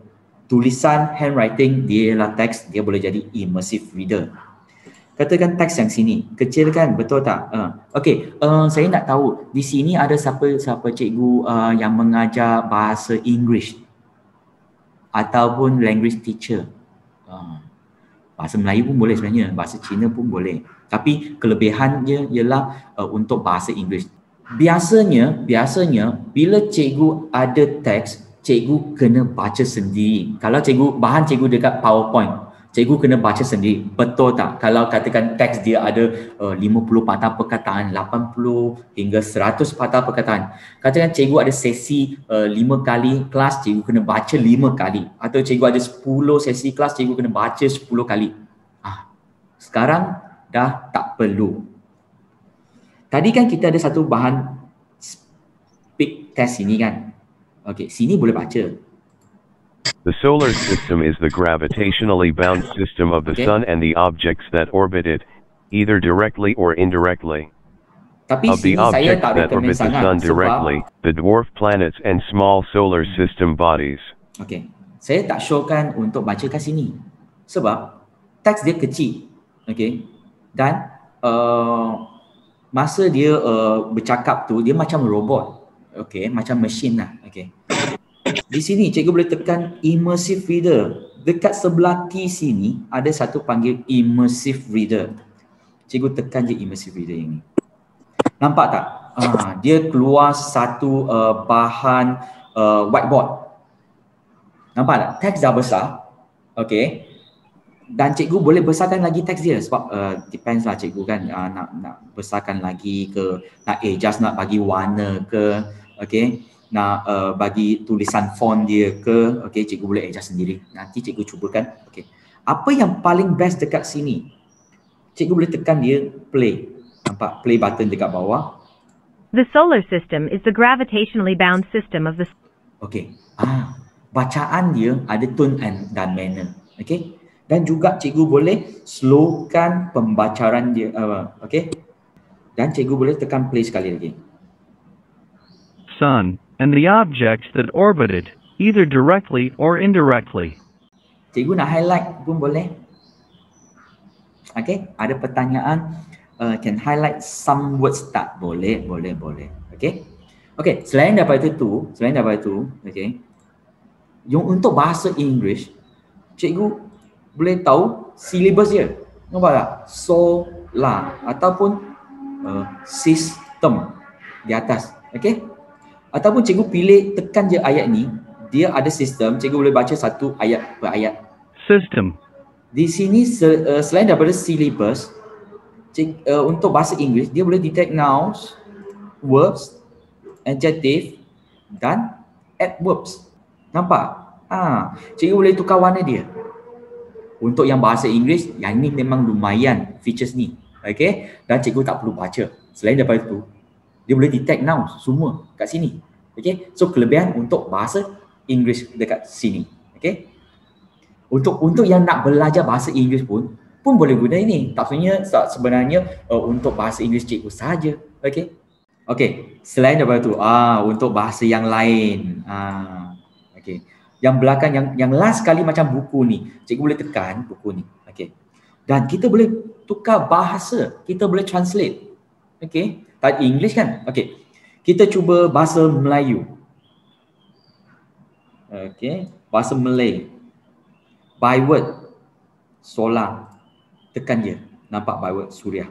Tulisan handwriting dia ialah teks, dia boleh jadi immersive reader. Katakan teks yang sini, kecil kan, betul tak? Okey, saya nak tahu di sini ada siapa cikgu yang mengajar bahasa English ataupun language teacher. Bahasa Melayu pun boleh sebenarnya, bahasa Cina pun boleh. Tapi kelebihannya ialah untuk bahasa English. Biasanya bila cikgu ada teks, cikgu kena baca sendiri. Kalau bahan cikgu dekat PowerPoint, cikgu kena baca sendiri. Betul tak? Kalau katakan teks dia ada 50 patah perkataan, 80 hingga 100 patah perkataan. Katakan cikgu ada sesi 5 kali kelas, cikgu kena baca 5 kali. Atau cikgu ada 10 sesi kelas, cikgu kena baca 10 kali. Sekarang dah tak perlu. Tadi kan kita ada satu bahan speak test ini kan. Okey, sini boleh baca. The solar system is the gravitationally bound system of the sun and the objects that orbit it, either directly or indirectly. Tapi of the objects that orbit the sun directly, the dwarf planets and small solar system bodies. Okey, saya tak showkan untuk baca kat sini. Sebab teks dia kecil. Okey. Dan masa dia bercakap tu dia macam robot. Okey, macam mesin lah. Okey. Di sini cikgu boleh tekan immersive reader. Dekat sebelah T sini ada satu panggil immersive reader. Cikgu tekan je immersive reader ini. Nampak tak? Dia keluar satu bahan whiteboard. Nampak tak? Teks dah besar. Okey. Dan cikgu boleh besarkan lagi teks dia sebab depends lah cikgu kan nak besarkan lagi ke, nak adjust, nak bagi warna ke. Okey. nak bagi tulisan font dia ke, okey, cikgu boleh adjust sendiri. Nanti cikgu cubakan. Okey. Apa yang paling best dekat sini? Cikgu boleh tekan dia play. Nampak play button dekat bawah. The solar system is the gravitationally bound system of the... Okey. Bacaan dia ada tone dan manner. Okey. Dan juga cikgu boleh slowkan pembacaan dia. Okey. Dan cikgu boleh tekan play sekali lagi. Sun and the objects that orbit it, either directly or indirectly. Cikgu nak highlight pun boleh. Okay, ada pertanyaan, can highlight some words tak? Boleh. Okay. Okay, selain daripada itu, okay, yang untuk bahasa Inggeris, cikgu boleh tahu syllabus dia. Nampak tak? Solar ataupun system di atas. Okay. Ataupun cikgu pilih tekan je ayat ni, dia ada sistem, cikgu boleh baca satu ayat per ayat. System. Di sini selain daripada syllabus, untuk bahasa Inggeris dia boleh detect nouns, verbs, adjective dan adverbs. Nampak? Cikgu boleh tukar warna dia. Untuk yang bahasa Inggeris, yang ni memang lumayan features ni. Okay? Dan cikgu tak perlu baca. Selain daripada itu, dia boleh detect nouns semua kat sini. Okay? So kelebihan untuk bahasa Inggeris dekat sini. Okay? Untuk yang nak belajar bahasa Inggeris pun boleh guna ini. Tak sebenarnya untuk bahasa Inggeris cikgu saja. Okay? Okay. Selain daripada itu, untuk bahasa yang lain. Okay. Yang belakang, yang last kali macam buku ni, cikgu boleh tekan buku ni. Okay. Dan kita boleh tukar bahasa. Kita boleh translate. Okay. Tak English kan? Okay. Kita cuba bahasa Melayu. Okay. Bahasa Malay. Byword. Solar. Tekan je. Nampak byword Suria.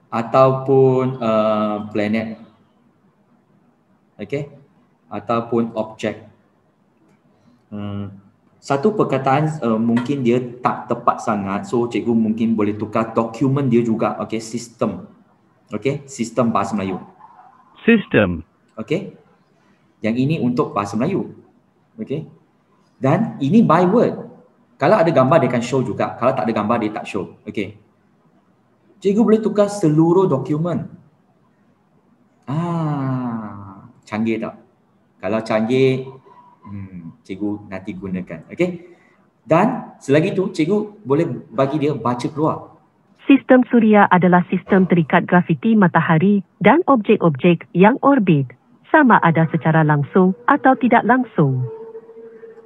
Ataupun planet. Okay. Ataupun object. Satu perkataan mungkin dia tak tepat sangat, so cikgu mungkin boleh tukar dokumen dia juga. Okay, sistem. Okay, sistem bahasa Melayu. System. Okay, yang ini untuk bahasa Melayu. Okay, dan ini by word. Kalau ada gambar dia akan show juga, kalau tak ada gambar dia tak show. Okay, cikgu boleh tukar seluruh dokumen. Canggih tak? Kalau canggih, cikgu nanti gunakan. Okay? Dan selagi itu, cikgu boleh bagi dia baca keluar. Sistem Suria adalah sistem terikat graviti matahari dan objek-objek yang orbit, sama ada secara langsung atau tidak langsung.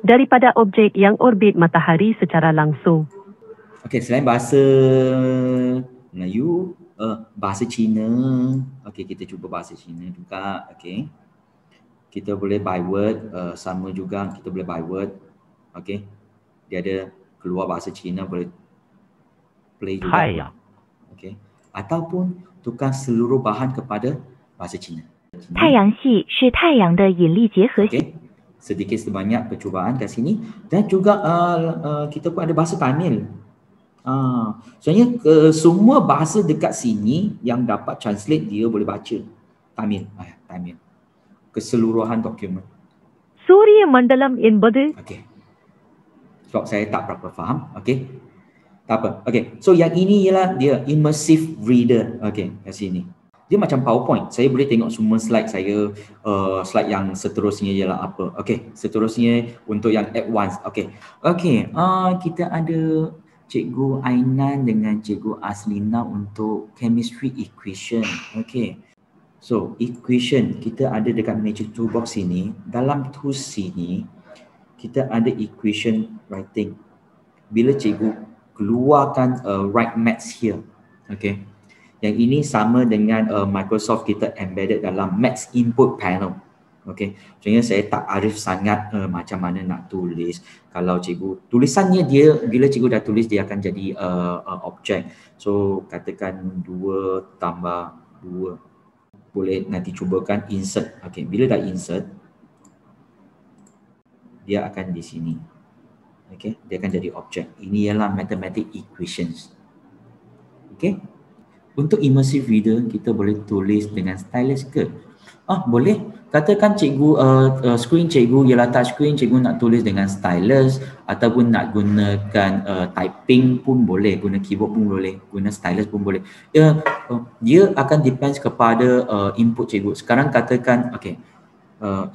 Daripada objek yang orbit matahari secara langsung. Okay, selain bahasa Melayu, bahasa Cina. Okay, kita cuba bahasa Cina juga. Okay. Kita boleh by word, sama juga kita boleh by word. Okay. Dia ada keluar bahasa Cina, boleh play juga. Okay. Ataupun tukar seluruh bahan kepada bahasa Cina. 太阳系是太阳的引力结合系。 Okay. Sedikit sebanyak percubaan kat sini. Dan juga kita pun ada bahasa Tamil. Sebenarnya semua bahasa dekat sini yang dapat translate dia boleh baca. Tamil. Tamil. Keseluruhan dokumen. Surya Mandalam என்பது. Okey. Sebab saya tak berapa faham. Okey. Tak apa. Okey. So yang ini ialah dia immersive reader. Okey, kat sini. Dia macam PowerPoint. Saya boleh tengok semua slide saya. Slide yang seterusnya ialah apa. Okey. Seterusnya untuk yang advance. Okey. Okey. Kita ada Cikgu Ainan dengan Cikgu Aslina untuk chemistry equation. Okey. So, equation kita ada dekat miniature toolbox sini. Dalam tools sini, kita ada equation writing. Bila cikgu keluarkan write maths here. Okay. Yang ini sama dengan Microsoft kita embedded dalam maths input panel. Okay. Contohnya saya tak arif sangat macam mana nak tulis. Kalau cikgu, tulisannya dia, bila cikgu dah tulis dia akan jadi objek. So, katakan 2 tambah 2. Boleh nanti cubakan insert. Okay, bila dah insert, dia akan di sini. Okay, dia akan jadi objek. Ini ialah mathematic equations. Okay, untuk immersive reader kita boleh tulis dengan stylus ke? Boleh. Katakan cikgu screen cikgu ialah touch screen, cikgu nak tulis dengan stylus ataupun nak gunakan typing pun boleh, guna keyboard pun boleh, guna stylus pun boleh. Dia akan depends kepada input cikgu. Sekarang katakan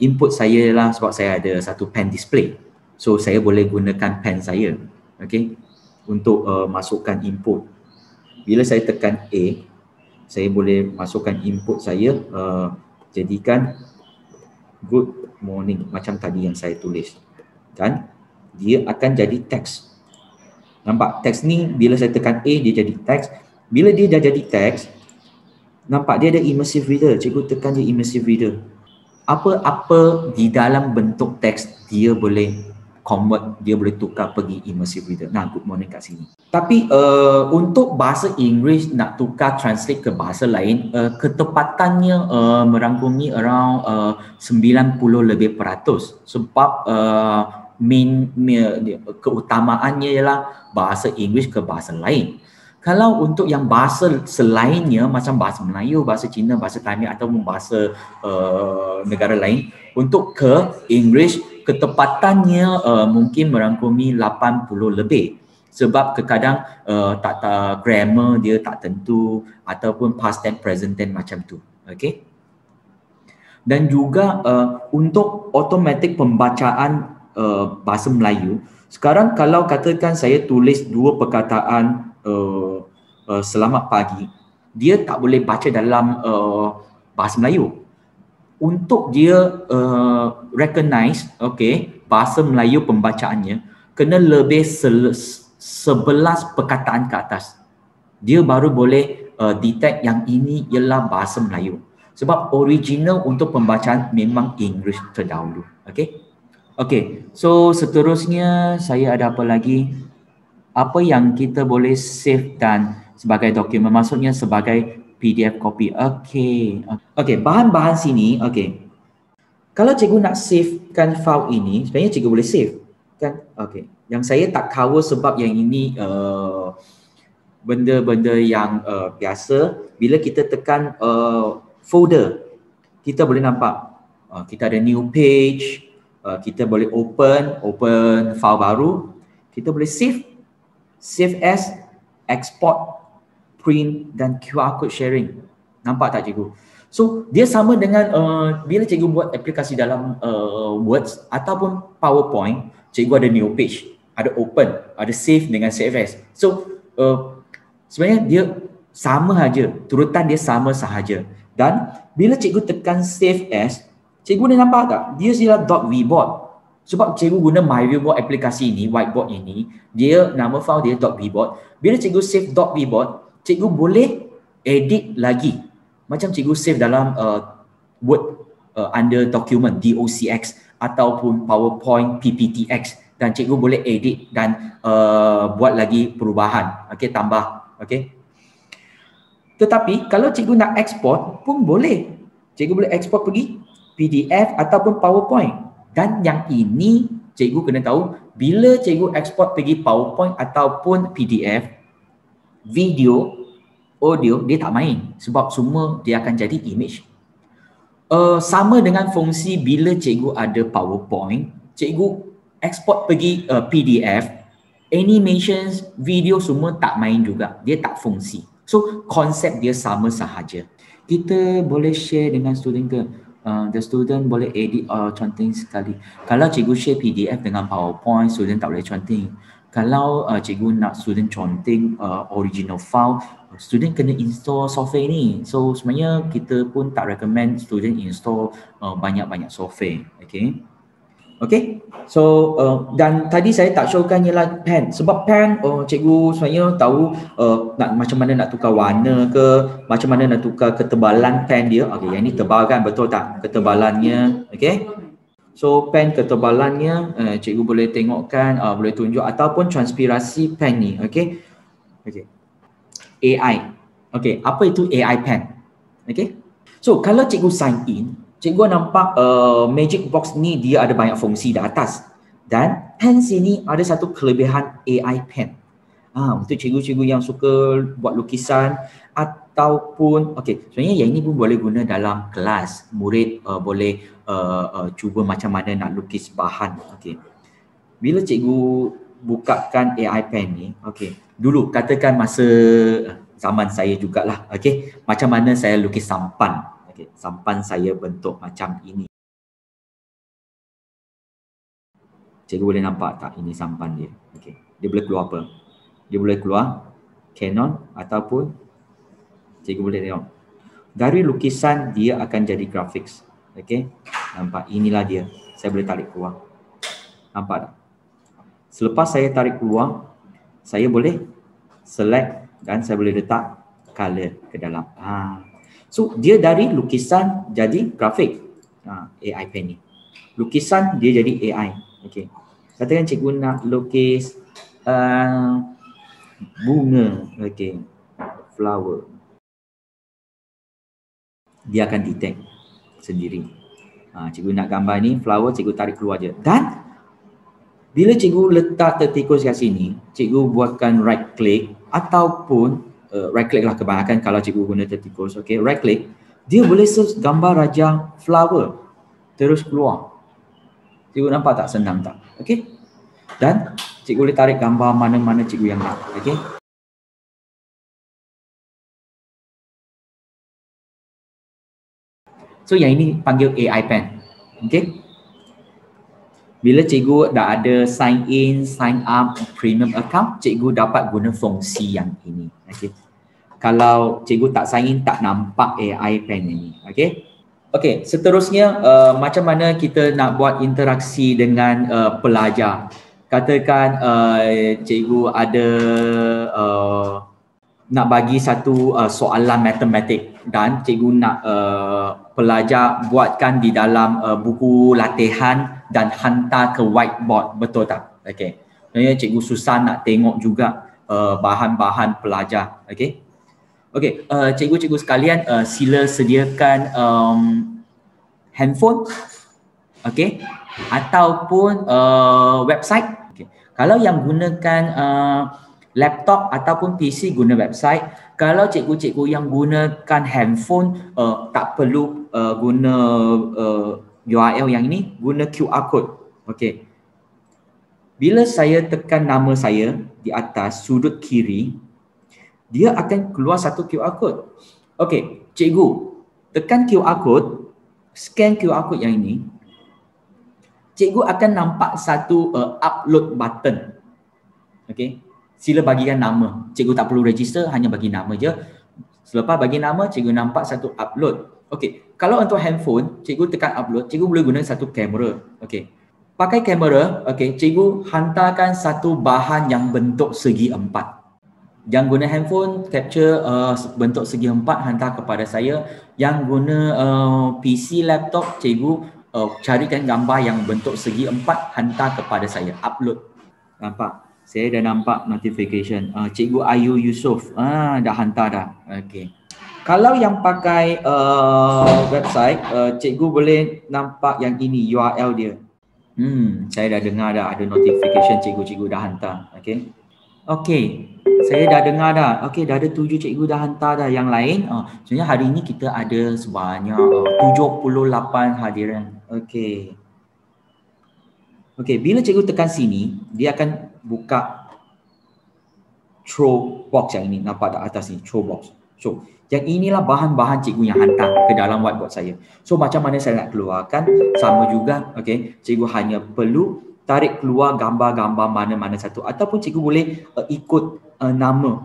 input saya lah sebab saya ada satu pen display. So saya boleh gunakan pen saya, untuk masukkan input. Bila saya tekan A, saya boleh masukkan input saya, jadikan good morning macam tadi yang saya tulis, dan dia akan jadi teks. Nampak teks ni bila saya tekan A dia jadi teks. Bila dia dah jadi teks, nampak dia ada immersive reader. Cikgu tekan je immersive reader. Apa-apa di dalam bentuk teks dia boleh convert, dia boleh tukar pergi immersive reader. Nah, good morning kat sini. Tapi untuk bahasa Inggeris nak tukar translate ke bahasa lain, ketepatannya merangkumi around 90% lebih. Sebab keutamaannya ialah bahasa Inggeris ke bahasa lain. Kalau untuk yang bahasa selainnya macam bahasa Melayu, bahasa Cina, bahasa Tamil ataupun bahasa negara lain, untuk ke Inggeris ketepatannya mungkin merangkumi 80 lebih. Sebab kadang tak grammar dia tak tentu ataupun past tense, present tense macam tu. Okey. Dan juga untuk automatic pembacaan bahasa Melayu, sekarang kalau katakan saya tulis dua perkataan selamat pagi, dia tak boleh baca dalam bahasa Melayu. Untuk dia recognize bahasa Melayu pembacaannya kena lebih 11 perkataan ke atas. Dia baru boleh detect yang ini ialah bahasa Melayu. Sebab original untuk pembacaan memang Inggeris terdahulu. Okey, so seterusnya saya ada apa lagi? Apa yang kita boleh save dan sebagai dokumen, maksudnya sebagai PDF copy. Okey, bahan-bahan sini. Kalau cikgu nak savekan file ini, sebenarnya cikgu boleh save kan? Yang saya tak cover sebab yang ini benda-benda yang biasa. Bila kita tekan folder, kita boleh nampak kita ada new page, kita boleh open file baru, kita boleh save as, export, print dan QR code sharing. Nampak tak cikgu? So dia sama dengan bila cikgu buat aplikasi dalam Words ataupun PowerPoint, cikgu ada new page, ada open, ada save dengan save as. So sebenarnya dia sama saja, turutan dia sama sahaja. Dan bila cikgu tekan save as, cikgu boleh nampak tak? Dia ialah .vboard. Sebab cikgu guna MyViewBoard aplikasi ini, whiteboard ini, dia nama file dia .vboard. Bila cikgu save .vboard, cikgu boleh edit lagi. Macam cikgu save dalam Word under document DOCX ataupun PowerPoint PPTX, dan cikgu boleh edit dan buat lagi perubahan, tambah. Tetapi kalau cikgu nak export pun boleh. Cikgu boleh export pergi PDF ataupun PowerPoint. Dan yang ini cikgu kena tahu, bila cikgu export pergi PowerPoint ataupun PDF, video, audio dia tak main sebab semua dia akan jadi image. Sama dengan fungsi bila cikgu ada PowerPoint, cikgu export pergi PDF, animations, video semua tak main juga, dia tak fungsi. So konsep dia sama sahaja. Kita boleh share dengan student ke? The student boleh edit counting sekali. Kalau cikgu share PDF dengan PowerPoint, student tak boleh counting. Kalau cikgu nak student counting original file, student kena install software ni. So sebenarnya kita pun tak recommend student install banyak-banyak software. So dan tadi saya tak showkan ialah pen. Sebab pen cikgu sebenarnya tahu nak macam mana nak tukar warna ke, macam mana nak tukar ketebalan pen dia. Yang ni tebal kan, betul tak ketebalannya? So pen ketebalannya cikgu boleh tengokkan, boleh tunjuk, ataupun transpirasi pen ni. AI. Apa itu AI pen? So kalau cikgu sign in, cikgu nampak magic box ni dia ada banyak fungsi di atas. Dan pen sini ada satu kelebihan AI pen. Untuk cikgu-cikgu yang suka buat lukisan, ataupun sebenarnya yang ini pun boleh guna dalam kelas. Murid boleh cuba macam mana nak lukis bahan. Bila cikgu bukakan AI pen ni, dulu katakan masa zaman saya jugalah, macam mana saya lukis sampan. Sampan saya bentuk macam ini. Cikgu boleh nampak tak ini sampan dia? Dia boleh keluar apa? Dia boleh keluar Canon ataupun cikgu boleh tengok. Dari lukisan dia akan jadi graphics. Nampak? Inilah dia. Saya boleh tarik keluar. Nampak tak? Selepas saya tarik keluar, saya boleh select dan saya boleh letak color ke dalam. So dia dari lukisan jadi grafik. AI pen ni. Lukisan dia jadi AI. Katakan cikgu nak lukis bunga, flower. Dia akan detect sendiri. Cikgu nak gambar ni flower, cikgu tarik keluar je. Dan bila cikgu letak tertikus kat sini, cikgu buatkan right click ataupun right click lah kebanyakan kalau cikgu guna tertikus. Right click, dia boleh search gambar raja flower terus keluar. Cikgu nampak tak senang tak? Dan cikgu boleh tarik gambar mana-mana cikgu yang nak. So yang ini panggil AI pen. Bila cikgu dah ada sign in, sign up, premium account, cikgu dapat guna fungsi yang ini. Kalau cikgu tak sign in, tak nampak AI pen ini. Seterusnya macam mana kita nak buat interaksi dengan pelajar. Katakan cikgu ada nak bagi satu soalan matematik dan cikgu nak pelajar buatkan di dalam buku latihan dan hantar ke whiteboard, betul tak? Sebenarnya cikgu susah nak tengok juga bahan-bahan pelajar. Cikgu-cikgu sekalian, sila sediakan handphone ataupun website. Kalau yang gunakan laptop ataupun PC guna website. Kalau cikgu-cikgu yang gunakan handphone tak perlu guna URL yang ini, guna QR code. Bila saya tekan nama saya di atas sudut kiri, dia akan keluar satu QR code. Cikgu tekan QR code, scan QR code yang ini, cikgu akan nampak satu upload button. Sila bagikan nama. Cikgu tak perlu register, hanya bagi nama je. Selepas bagi nama, cikgu nampak satu upload. Kalau untuk handphone, cikgu tekan upload, cikgu boleh guna satu kamera. Pakai kamera, cikgu hantarkan satu bahan yang bentuk segi empat. Yang guna handphone, capture bentuk segi empat, hantar kepada saya. Yang guna PC, laptop, cikgu carikan gambar yang bentuk segi empat, hantar kepada saya. Upload. Nampak? Saya dah nampak notification. Cikgu Ayu Yusof. Dah hantar dah. Kalau yang pakai website, cikgu boleh nampak yang ini URL dia. Saya dah dengar dah ada notification cikgu-cikgu dah hantar. Saya dah dengar dah. Dah ada 7 cikgu dah hantar dah. Yang lain, sebenarnya hari ini kita ada sebanyak 78 hadiran. Bila cikgu tekan sini, dia akan buka throw box yang ini. Nampak tak atas ni? Throw box. So, yang inilah bahan-bahan cikgu yang hantar ke dalam whiteboard saya. So, macam mana saya nak keluarkan? Sama juga. Cikgu hanya perlu tarik keluar gambar-gambar mana-mana satu. Ataupun cikgu boleh ikut nama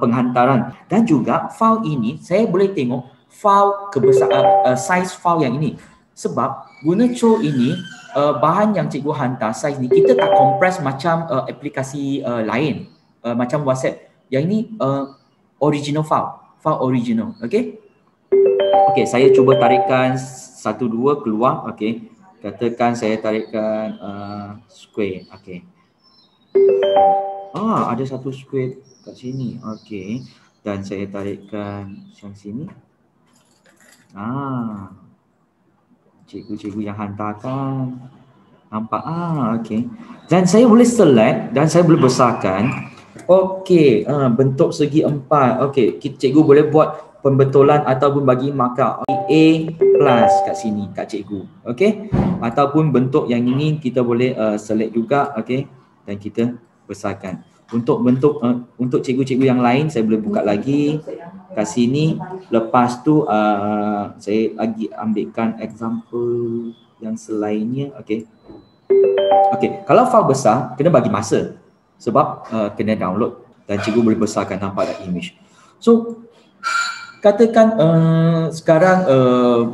penghantaran. Dan juga file ini, saya boleh tengok file kebesaran, size file yang ini. Sebab guna throw ini, bahan yang cikgu hantar, size ni, kita tak compress macam aplikasi lain. Macam WhatsApp. Yang ini original file original. Saya cuba tarikkan 1-2 keluar. Katakan saya tarikkan square. Ada satu square kat sini. Dan saya tarikkan yang sini. Cikgu-cikgu yang hantarkan. Nampak? Dan saya boleh select dan saya boleh besarkan. Bentuk segi empat. Cikgu boleh buat pembetulan ataupun bagi markah A plus kat sini kat cikgu. Okey, ataupun bentuk yang ini kita boleh select juga. Okey, dan kita besarkan. Untuk bentuk untuk cikgu-cikgu yang lain saya boleh buka lagi kat sini. Lepas tu saya lagi ambilkan example yang selainnya. Okey. Okey, kalau file besar kena bagi masa sebab kena download dan cikgu boleh besarkan nampak tak image. So katakan sekarang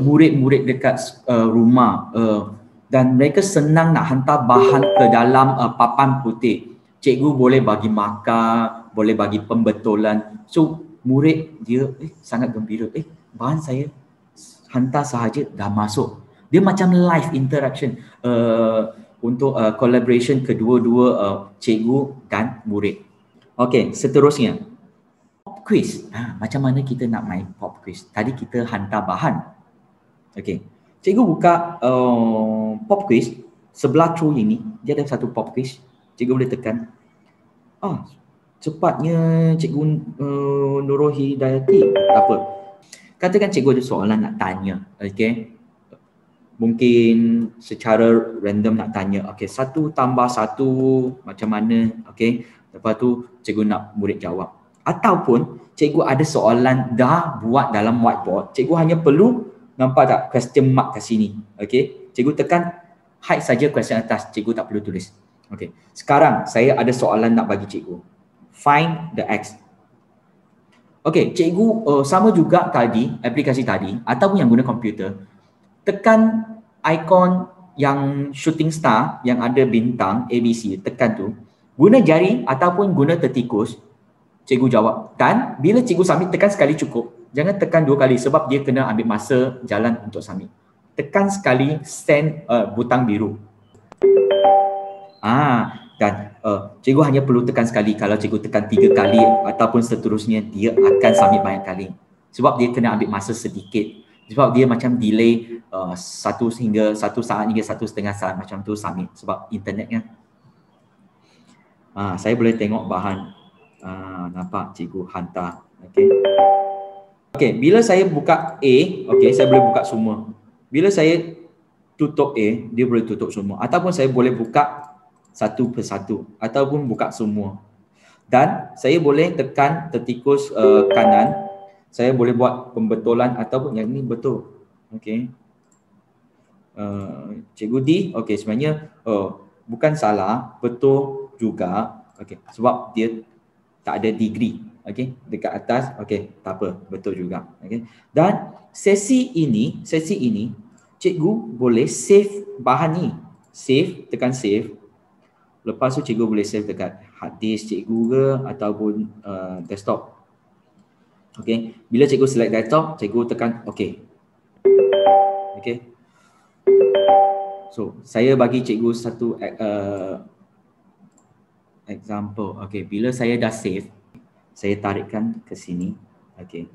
murid-murid dekat rumah dan mereka senang nak hantar bahan ke dalam papan putih. Cikgu boleh bagi markah, boleh bagi pembetulan. So murid dia sangat gembira. Bahan saya hantar sahaja dah masuk. Dia macam live interaction untuk collaboration kedua-dua cikgu dan murid. Okey, seterusnya pop quiz. Macam mana kita nak main pop quiz? Tadi kita hantar bahan. Okey, cikgu buka pop quiz. Sebelah throw ini dia ada satu pop quiz. Cikgu boleh tekan. Cepatnya cikgu Nurul Hidayati. Tak apa. Katakan cikgu ada soalan nak tanya. Okey. Mungkin secara random nak tanya. Okey, 1 tambah 1 macam mana? Okey. Lepas tu cikgu nak murid jawab. Ataupun cikgu ada soalan dah buat dalam whiteboard. Cikgu hanya perlu nampak tak question mark kat sini. Okey. Cikgu tekan hide saja question atas. Cikgu tak perlu tulis. Okey. Sekarang saya ada soalan nak bagi cikgu. Find the X. Okey, cikgu sama juga tadi, aplikasi tadi ataupun yang guna komputer, tekan ikon yang shooting star yang ada bintang ABC, tekan tu, guna jari ataupun guna tertikus, cikgu jawab. Dan bila cikgu submit, tekan sekali cukup. Jangan tekan 2 kali sebab dia kena ambil masa jalan untuk submit. Tekan sekali send butang biru. Dan cikgu hanya perlu tekan sekali. Kalau cikgu tekan 3 kali ataupun seterusnya, dia akan submit banyak kali. Sebab dia kena ambil masa sedikit. Sebab dia macam delay 1 saat hingga 1.5 saat macam tu submit. Sebab internetnya. Saya boleh tengok bahan. Nampak cikgu hantar. Okey, bila saya buka A, okey, saya boleh buka semua. Bila saya tutup A, dia boleh tutup semua. Ataupun saya boleh buka satu persatu ataupun buka semua. Dan saya boleh tekan tertikus kanan. Saya boleh buat pembetulan ataupun yang ni betul. Okey. Cikgu D, okey, sebenarnya bukan salah, betul juga. Okey, sebab dia tak ada degree. Okey, dekat atas. Okey, tak apa, betul juga. Okey. Dan sesi ini cikgu boleh save bahan ni. Save, tekan save. Lepas tu cikgu boleh save dekat hard disk cikgu ke ataupun desktop. Okey, bila cikgu select desktop, cikgu tekan OK. Okey. So, saya bagi cikgu satu example. Okey, bila saya dah save, saya tarikkan ke sini. Okey.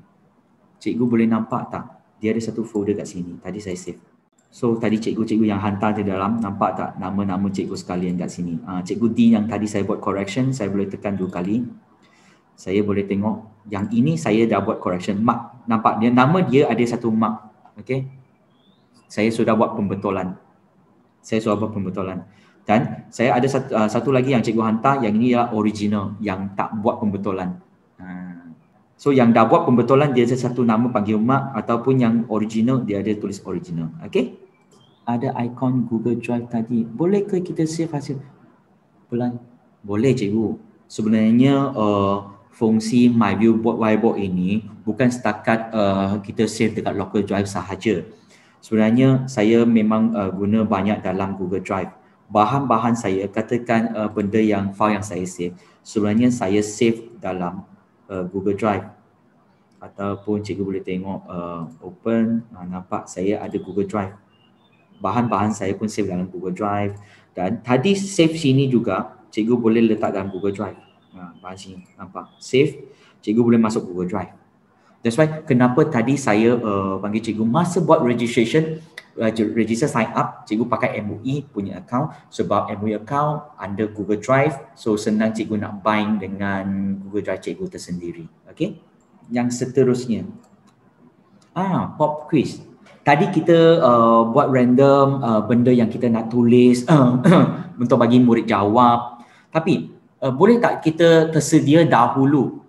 Cikgu boleh nampak tak? Dia ada satu folder kat sini. Tadi saya save. So tadi cikgu-cikgu yang hantar di dalam, nampak tak nama-nama cikgu sekalian kat sini. Cikgu D yang tadi saya buat correction, saya boleh tekan 2 kali. Saya boleh tengok yang ini saya dah buat correction. Mark, nampak dia nama dia ada satu mark. Okey. Saya sudah buat pembetulan. Dan saya ada satu lagi yang cikgu hantar, yang ini adalah original, yang tak buat pembetulan. So yang dah buat pembetulan dia ada satu nama panggil mark, ataupun yang original dia ada tulis original. Okey. Ada ikon Google Drive tadi. Boleh ke kita save hasil? Boleh cikgu. Sebenarnya fungsi My View Whiteboard ini bukan setakat kita save dekat local drive sahaja. Sebenarnya saya memang guna banyak dalam Google Drive. Bahan-bahan saya, katakan benda yang file yang saya save, sebenarnya saya save dalam Google Drive. Ataupun cikgu boleh tengok open, nampak saya ada Google Drive. Bahan-bahan saya pun save dalam Google Drive. Dan tadi save sini juga, cikgu boleh letak dalam Google Drive. Bahan sini, nampak. Save, cikgu boleh masuk Google Drive. That's why kenapa tadi saya panggil cikgu masa buat registration, register sign up, cikgu pakai MUI punya account. Sebab MUI account under Google Drive, so senang cikgu nak bind dengan Google Drive cikgu tersendiri. Okay. Yang seterusnya, Pop quiz. Tadi kita buat random benda yang kita nak tulis untuk bagi murid jawab. Tapi boleh tak kita tersedia dahulu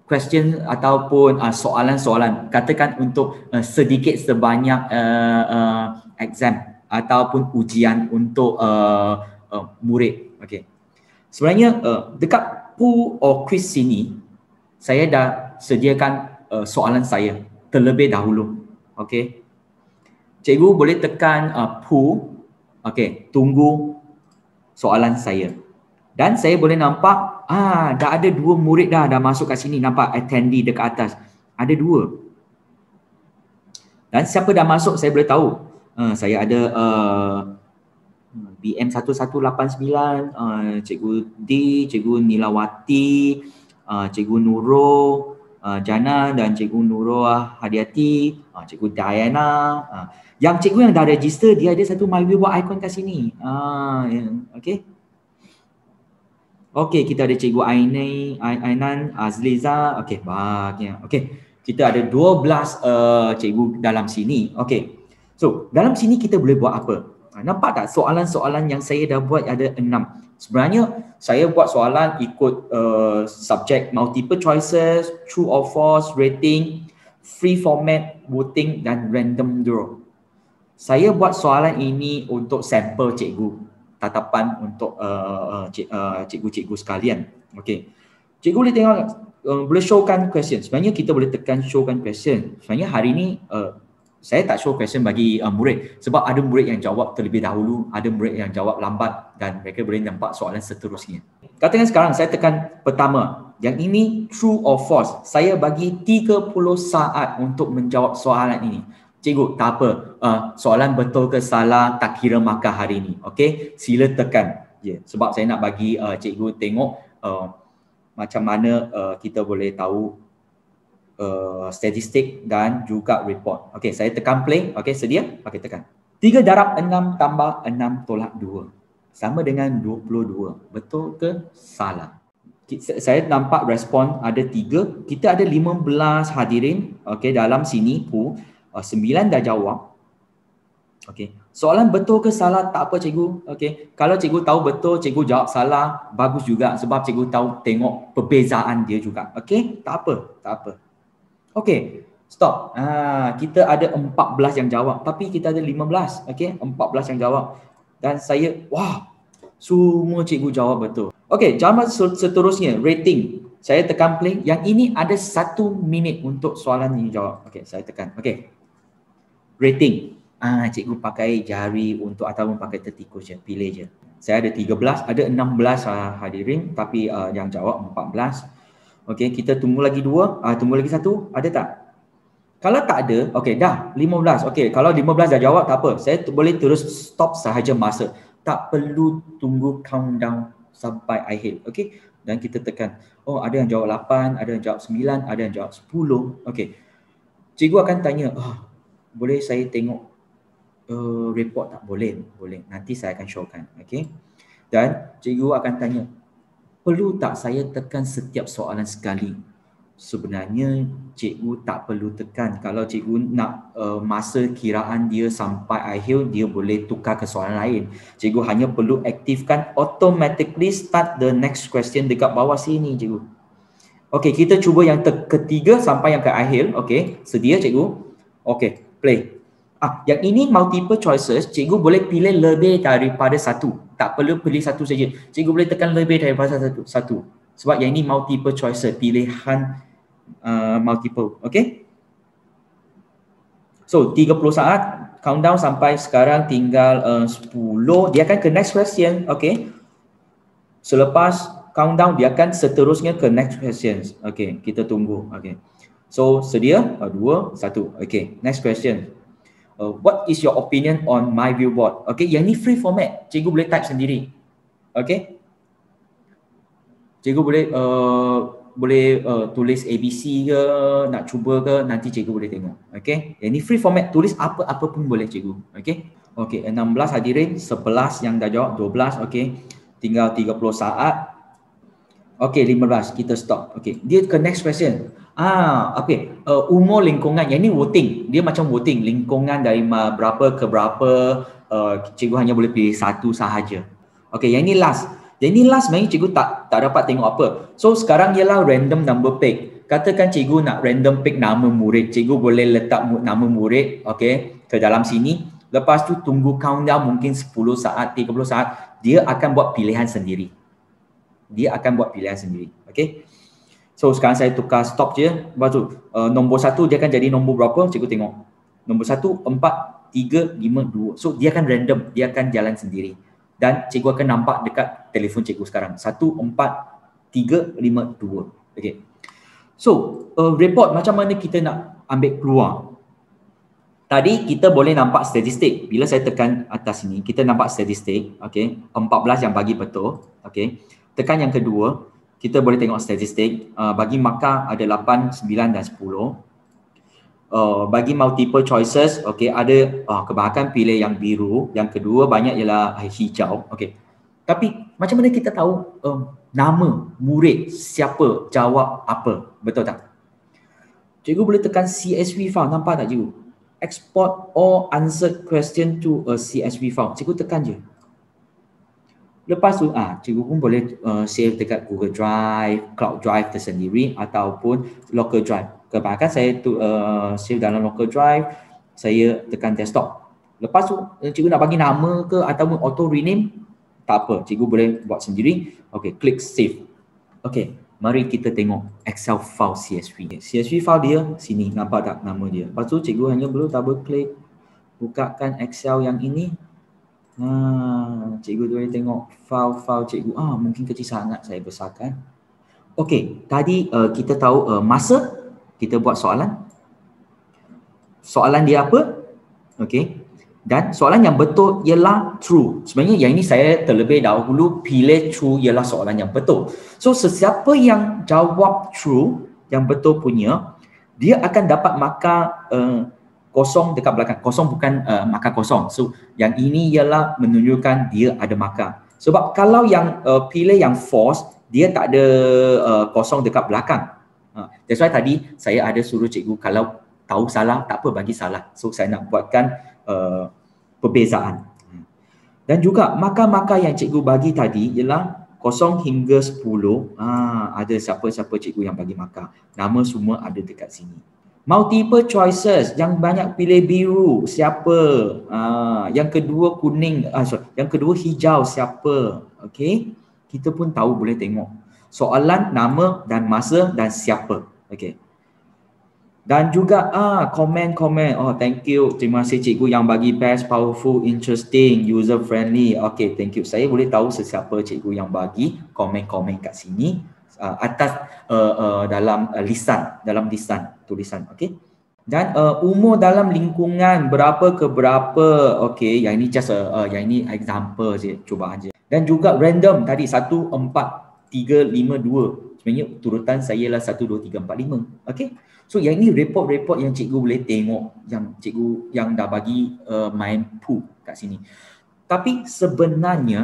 question ataupun soalan-soalan, katakan untuk sedikit sebanyak exam ataupun ujian untuk murid. Okay. Sebenarnya dekat pool or quiz sini saya dah sediakan soalan saya terlebih dahulu. Okay. Cikgu boleh tekan pool. Okay, tunggu soalan saya. Dan saya boleh nampak dah ada 2 murid dah masuk kat sini. Nampak attendee dekat atas. Ada 2. Dan siapa dah masuk saya boleh tahu. Saya ada BM1189, Cikgu D, Cikgu Nilawati, Cikgu Nurul, Jana dan Cikgu Nurul Hadiati, Cikgu Diana. Yang cikgu yang dah register, dia ada satu MyWeWork icon kat sini. Okay. Okay, kita ada Cikgu Ainan, Azliza. Okay, bahagia. Okay, kita ada 12 cikgu dalam sini. Okay. So, dalam sini kita boleh buat apa? Nampak tak soalan-soalan yang saya dah buat ada 6. Sebenarnya saya buat soalan ikut subjek multiple choices, true or false, rating, free format, voting dan random draw. Saya buat soalan ini untuk sampel cikgu, tatapan untuk cikgu-cikgu sekalian. Okey. Cikgu boleh tengok, boleh showkan question. Sebenarnya kita boleh tekan showkan question. Sebenarnya hari ini saya tak show question bagi murid sebab ada murid yang jawab terlebih dahulu, ada murid yang jawab lambat dan mereka boleh nampak soalan seterusnya. Katakan sekarang saya tekan pertama. Yang ini true or false. Saya bagi 30 saat untuk menjawab soalan ini. Cikgu, tak apa. Soalan betul ke salah tak kira markah hari ini. Okey, sila tekan. Sebab saya nak bagi cikgu tengok macam mana kita boleh tahu statistik dan juga report. Okey, saya tekan play. Okey, sedia? Okey, tekan. 3 darab 6 tambah 6 tolak 2 sama dengan 22. Betul ke salah? Saya nampak respon ada 3. Kita ada 15 hadirin. Okey, dalam sini pun 9 dah jawab. Okey. Soalan betul ke salah tak apa cikgu. Okey. Kalau cikgu tahu betul, cikgu jawab salah, bagus juga sebab cikgu tahu tengok perbezaan dia juga. Okey? Tak apa, tak apa. Okey. Stop. Kita ada 14 yang jawab tapi kita ada 15. Okey? 14 yang jawab. Dan saya, wah, semua cikgu jawab betul. Okey, jawapan seterusnya, rating. Saya tekan play. Yang ini ada 1 minit untuk soalan ini jawab. Okey, saya tekan. Okey. Rating. Cikgu pakai jari untuk ataupun pakai tertikus je, pilih je. Saya ada 13, ada 16 hadirin tapi yang jawab 14. Okey, kita tunggu lagi 2, tunggu lagi 1, ada tak? Kalau tak ada, okey dah 15. Okey, kalau 15 dah jawab tak apa. Saya boleh terus stop sahaja masa. Tak perlu tunggu countdown sampai akhir. Okey, dan kita tekan. Oh, ada yang jawab 8, ada yang jawab 9, ada yang jawab 10. Okey. Cikgu akan tanya, boleh saya tengok report tak? Boleh, boleh. Nanti saya akan showkan. Okay. Dan cikgu akan tanya, perlu tak saya tekan setiap soalan sekali? Sebenarnya cikgu tak perlu tekan. Kalau cikgu nak masa kiraan dia sampai akhir, dia boleh tukar ke soalan lain. Cikgu hanya perlu aktifkan automatically start the next question dekat bawah sini cikgu. Okay, kita cuba yang ketiga sampai yang ke akhir. Okay, sedia cikgu? Okay, play. Yang ini multiple choices, cikgu boleh pilih lebih daripada satu. Tak perlu pilih satu saja. Cikgu boleh tekan lebih daripada satu. Sebab yang ini multiple choices, pilihan multiple. Okay? So, 30 saat, countdown sampai sekarang tinggal 10. Dia akan ke next question. Okay? Selepas countdown, dia akan seterusnya ke next questions. Okay, kita tunggu. Okay. So, sedia? 2, 1. Okay, next question. What is your opinion on MyViewBoard? Okay, yang ni free format. Cikgu boleh type sendiri. Okay. Cikgu boleh tulis ABC ke, nak cuba ke, nanti cikgu boleh tengok. Okay. Yang ni free format, tulis apa-apa pun boleh cikgu. Okay. Okay, 16 hadirin, 11 yang dah jawab, 12. Okay. Tinggal 30 saat. Okay, 15. Kita stop. Okay. Dia ke next question. Umur lingkungan, yang ni voting. Dia macam voting, lingkungan dari berapa ke berapa, cikgu hanya boleh pilih satu sahaja. Okey, yang ni last. Yang ni last sebenarnya cikgu tak dapat tengok apa. So sekarang ialah random number pick. Katakan cikgu nak random pick nama murid, cikgu boleh letak nama murid, okey, ke dalam sini. Lepas tu tunggu countdown mungkin 10 saat, 30 saat, dia akan buat pilihan sendiri. Okey. So sekarang saya tukar stop je. Lepas tu nombor 1 dia akan jadi nombor berapa? Cikgu tengok. Nombor 1, 4, 3, 5, 2. So dia akan random, dia akan jalan sendiri. Dan cikgu akan nampak dekat telefon cikgu sekarang. 1, 4, 3, 5, 2. Okay. So report macam mana kita nak ambil keluar. Tadi kita boleh nampak statistik. Bila saya tekan atas sini, kita nampak statistik. Okay. 14 yang bagi betul. Okay. Tekan yang kedua, kita boleh tengok statistik. Bagi markah ada 8, 9 dan 10. Bagi multiple choices, okay, ada kebanyakan pilih yang biru. Yang kedua banyak ialah hijau. Okay. Tapi macam mana kita tahu nama murid siapa jawab apa? Betul tak? Cikgu boleh tekan CSV file. Nampak tak cikgu? Export all answered question to a CSV file. Cikgu tekan je. Lepas tu cikgu pun boleh save dekat Google Drive, Cloud Drive tersendiri ataupun Local Drive. Kebanyakan saya save dalam Local Drive, saya tekan desktop. Lepas tu cikgu nak bagi nama ke ataupun auto rename, tak apa, cikgu boleh buat sendiri. Okey, klik save. Okey, mari kita tengok Excel file CSV. CSV file dia sini, nampak tak nama dia. Lepas tu cikgu hanya perlu double klik, bukakan Excel yang ini. Cikgu boleh tengok file-file cikgu. Mungkin kecil sangat, saya besarkan. Okey, tadi kita tahu masa kita buat soalan. Soalan dia apa? Okey. Dan soalan yang betul ialah true. Sebenarnya yang ini saya terlebih dahulu pilih true ialah soalan yang betul. So sesiapa yang jawab true, yang betul punya, dia akan dapat markah kosong dekat belakang. Kosong bukan markah kosong. So yang ini ialah menunjukkan dia ada markah. Sebab kalau yang pilih yang false, dia tak ada kosong dekat belakang. That's why tadi saya ada suruh cikgu kalau tahu salah, tak apa, bagi salah. So saya nak buatkan perbezaan. Dan juga markah-markah yang cikgu bagi tadi ialah 0 hingga 10. Ada siapa-siapa cikgu yang bagi markah. Nama semua ada dekat sini. Multiple choices, yang banyak pilih biru, siapa? Yang kedua kuning, yang kedua hijau, siapa? Okey, kita pun tahu, boleh tengok. Soalan, nama dan masa dan siapa. Okey. Dan juga komen-komen. Thank you. Terima kasih cikgu yang bagi best, powerful, interesting, user friendly. Okey, thank you. Saya boleh tahu sesiapa cikgu yang bagi komen-komen kat sini. Atas dalam lisan, tulisan. Okey. Dan umur dalam lingkungan berapa ke berapa. Okey, yang ini just yang ini example je, cubaan je. Dan juga random tadi 1 4 3 5 2. Sebenarnya turutan saya lah 1 2 3 4 5. Okey. So yang ini report-report yang cikgu boleh tengok, yang cikgu yang dah bagi main pool kat sini. Tapi sebenarnya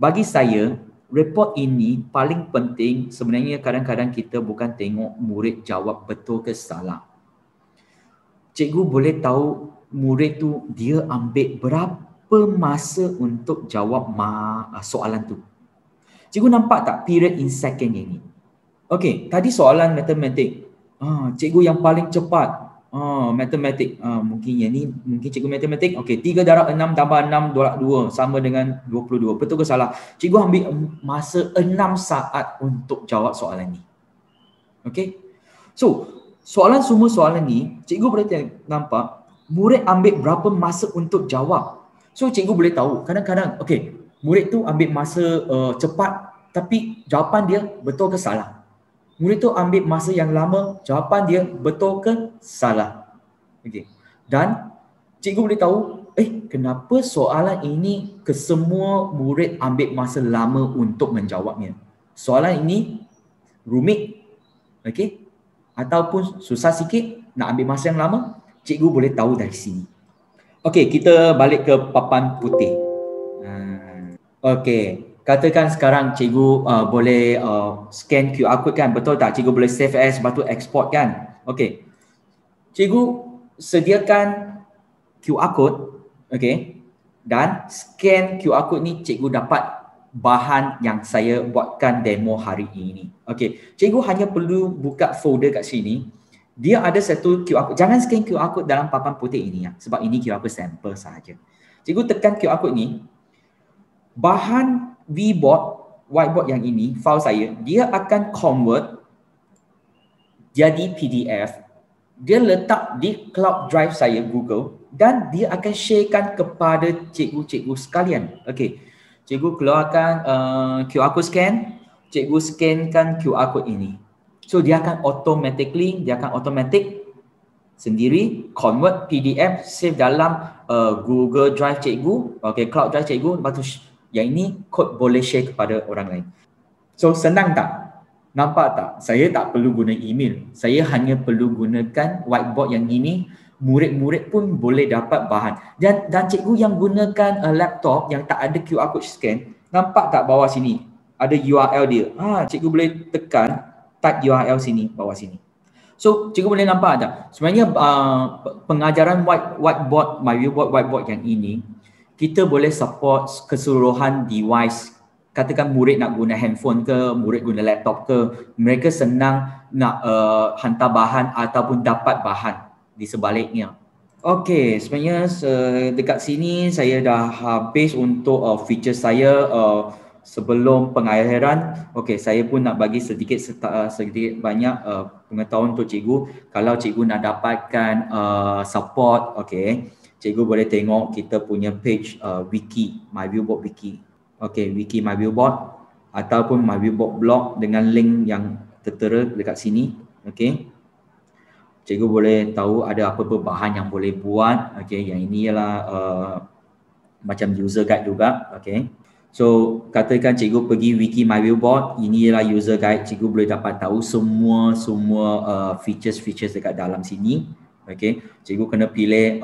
bagi saya report ini paling penting. Sebenarnya kadang-kadang kita bukan tengok murid jawab betul ke salah. Cikgu boleh tahu murid tu dia ambil berapa masa untuk jawab soalan tu. Cikgu nampak tak period in second yang ni? Okey, tadi soalan matematik. Cikgu yang paling cepat. Matematik. Mungkin yang ni, mungkin cikgu matematik. Okey, 3 darab 6 tambah 6 tolak 2 sama dengan 22. Betul ke salah? Cikgu ambil masa 6 saat untuk jawab soalan ni. Okey. So, semua soalan ni, cikgu boleh nampak murid ambil berapa masa untuk jawab. So, cikgu boleh tahu kadang-kadang, okey, murid tu ambil masa cepat tapi jawapan dia betul ke salah. Murid tu ambil masa yang lama, jawapan dia betul ke salah. Okey. Dan cikgu boleh tahu, kenapa soalan ini kesemua murid ambil masa lama untuk menjawabnya. Soalan ini rumit, okey, ataupun susah sikit, nak ambil masa yang lama, cikgu boleh tahu dari sini. Okey, kita balik ke papan putih. Okey, katakan sekarang cikgu boleh scan QR code kan, betul tak? Cikgu boleh save as, lepas tu export kan? Okey. Cikgu sediakan QR code, okey. Dan scan QR code ni cikgu dapat bahan yang saya buatkan demo hari ini. Okey. Cikgu hanya perlu buka folder kat sini. Dia ada satu QR code. Jangan scan QR code dalam papan putih ini ya, sebab ini QR code sampel sahaja. Cikgu tekan QR code ni. Bahan whiteboard yang ini, file saya, dia akan convert jadi PDF. Dia letak di cloud drive saya, Google, dan dia akan sharekan kepada cikgu-cikgu sekalian. Okey, cikgu keluarkan QR code scan, cikgu scankan QR code ini. So dia akan automatic sendiri convert PDF, save dalam Google Drive cikgu, okey, cloud drive cikgu, lepas tu yang ini kod boleh share kepada orang lain. So senang tak? Nampak tak? Saya tak perlu guna email. Saya hanya perlu gunakan whiteboard yang ini. Murid-murid pun boleh dapat bahan. Dan cikgu yang gunakan laptop yang tak ada QR code scan, nampak tak bawah sini? Ada URL dia. Cikgu boleh tekan, type URL sini, bawah sini. So cikgu boleh nampak tak? Sebenarnya pengajaran whiteboard, whiteboard yang ini, kita boleh support keseluruhan device. Katakan murid nak guna handphone ke, murid guna laptop ke, mereka senang nak hantar bahan ataupun dapat bahan di sebaliknya. Okey, sebenarnya dekat sini saya dah habis untuk feature saya sebelum pengakhiran. Okey, saya pun nak bagi sedikit banyak pengetahuan untuk cikgu. Kalau cikgu nak dapatkan support, okey, cikgu boleh tengok kita punya page wiki, MyViewBoard wiki. Okey, wiki MyViewBoard ataupun MyViewBoard blog dengan link yang tertera dekat sini. Okey. Cikgu boleh tahu ada apa-apa bahan yang boleh buat. Okey, yang ini ialah macam user guide juga. Okey. So, katakan cikgu pergi wiki MyViewBoard, ini ialah user guide. Cikgu boleh dapat tahu semua features dekat dalam sini. Okey. Cikgu kena pilih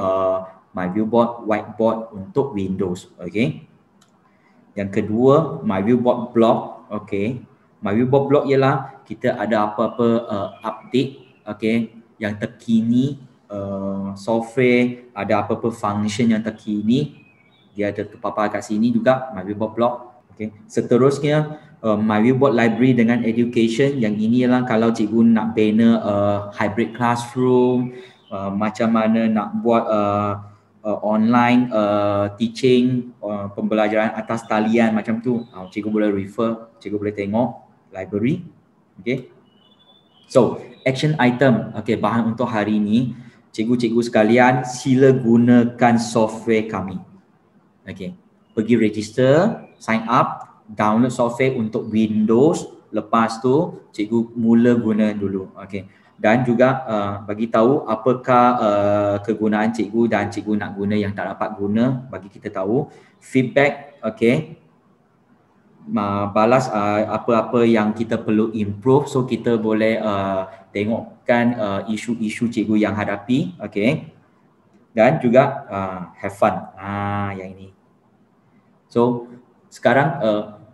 MyViewBoard whiteboard untuk Windows. Okey. Yang kedua, MyViewBoard blog. Okey. MyViewBoard blog ialah kita ada apa-apa update, okey, yang terkini, software, ada apa-apa function yang terkini, dia ada terpapar kat sini juga, MyViewBoard blog. Okey. Seterusnya, MyViewBoard library dengan education. Yang ini ialah kalau cikgu nak bina hybrid classroom, macam mana nak buat online teaching, pembelajaran atas talian macam tu, cikgu boleh refer, cikgu boleh tengok library. Okay. So action item, okay, bahan untuk hari ini, cikgu-cikgu sekalian sila gunakan software kami. Okay, pergi register, sign up, download software untuk Windows, lepas tu cikgu mula guna dulu. Okay. Dan juga bagi tahu apakah kegunaan cikgu dan cikgu nak guna yang tak dapat guna, bagi kita tahu. Feedback, okey. Balas apa-apa yang kita perlu improve, so kita boleh tengokkan isu-isu cikgu yang hadapi, okey. Dan juga have fun. Yang ini. So sekarang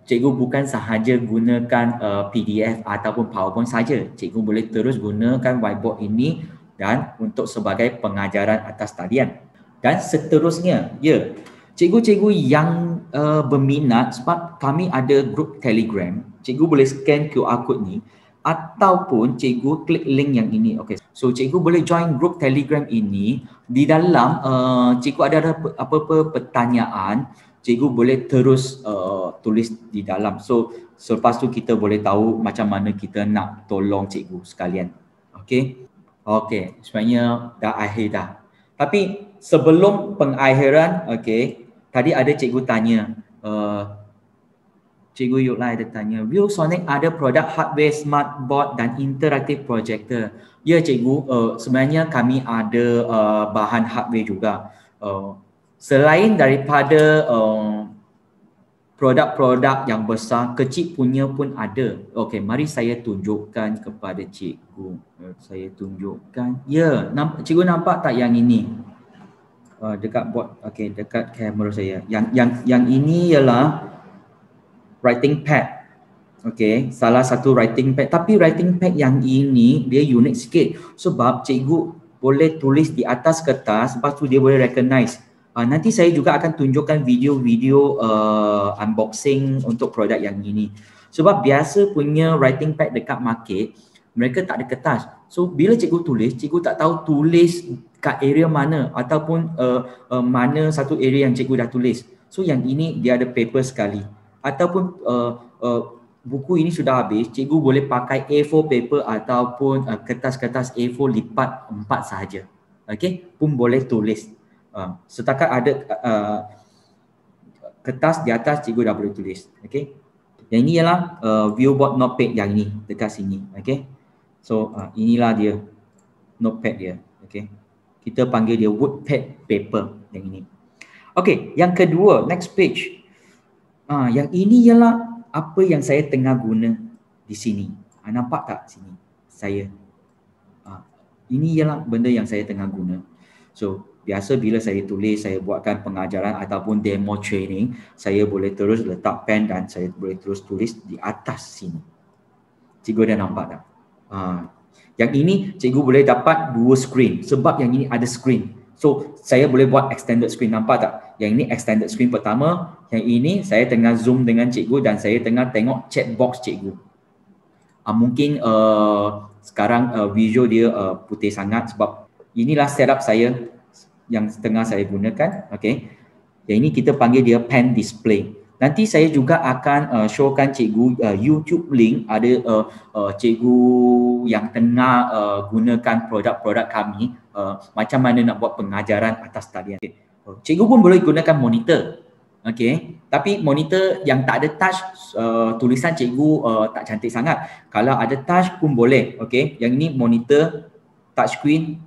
cikgu bukan sahaja gunakan PDF ataupun PowerPoint saja. Cikgu boleh terus gunakan whiteboard ini dan untuk sebagai pengajaran atas talian. Dan seterusnya, ya, cikgu-cikgu yang berminat, sebab kami ada grup Telegram, cikgu boleh scan QR code ni ataupun cikgu klik link yang ini. Okay. So cikgu boleh join grup Telegram ini. Di dalam cikgu ada apa-apa pertanyaan, cikgu boleh terus tulis di dalam. So selepas tu kita boleh tahu macam mana kita nak tolong cikgu sekalian. Okey. Okey, sebenarnya dah akhir dah. Tapi sebelum pengakhiran, okey, tadi ada cikgu tanya, Cikgu Yukla ada tanya, ViewSonic ada produk hardware, smart board dan interaktif projector. Ya cikgu, sebenarnya kami ada bahan hardware juga. Selain daripada produk-produk yang besar, kecil punya pun ada. Okey, mari saya tunjukkan kepada cikgu. Saya tunjukkan. Ya, cikgu nampak tak yang ini? Dekat board, okey, dekat kamera saya. Yang ini ialah writing pad. Okay, salah satu writing pad. Tapi writing pad yang ini dia unik sikit sebab cikgu boleh tulis di atas kertas, lepas tu dia boleh recognize. Nanti saya juga akan tunjukkan video-video unboxing untuk produk yang ini. Sebab biasa punya writing pad dekat market, mereka tak ada kertas. So bila cikgu tulis, cikgu tak tahu tulis kat area mana ataupun mana satu area yang cikgu dah tulis. So yang ini dia ada paper sekali. Ataupun buku ini sudah habis, cikgu boleh pakai A4 paper ataupun kertas-kertas A4 lipat 4 sahaja. Okey, pun boleh tulis. Setakat ada kertas di atas, cikgu dah boleh tulis. Okey. Yang ini ialah viewboard notepad yang ini dekat sini. Okey. So inilah dia notepad dia. Okey. Kita panggil dia woodpad paper yang ini. Okey, yang kedua, next page. Yang ini ialah apa yang saya tengah guna di sini. Nampak tak sini? Saya. Ini ialah benda yang saya tengah guna. So, biasa bila saya tulis, saya buatkan pengajaran ataupun demo training, saya boleh terus letak pen dan saya boleh terus tulis di atas sini. Cikgu dah nampak tak? Yang ini cikgu boleh dapat 2 screen sebab yang ini ada screen. So, saya boleh buat extended screen. Nampak tak? Yang ini extended screen pertama. Yang ini saya tengah zoom dengan cikgu dan saya tengah tengok chat box cikgu. Mungkin sekarang visual dia putih sangat sebab inilah setup saya yang tengah saya gunakan. Okay. Yang ini kita panggil dia pen display. Nanti saya juga akan showkan cikgu YouTube link ada cikgu yang tengah gunakan produk-produk kami macam mana nak buat pengajaran atas talian. Okay. Cikgu pun boleh gunakan monitor. Okay. Tapi monitor yang tak ada touch, tulisan cikgu tak cantik sangat. Kalau ada touch pun boleh. Okay. Yang ini monitor touchscreen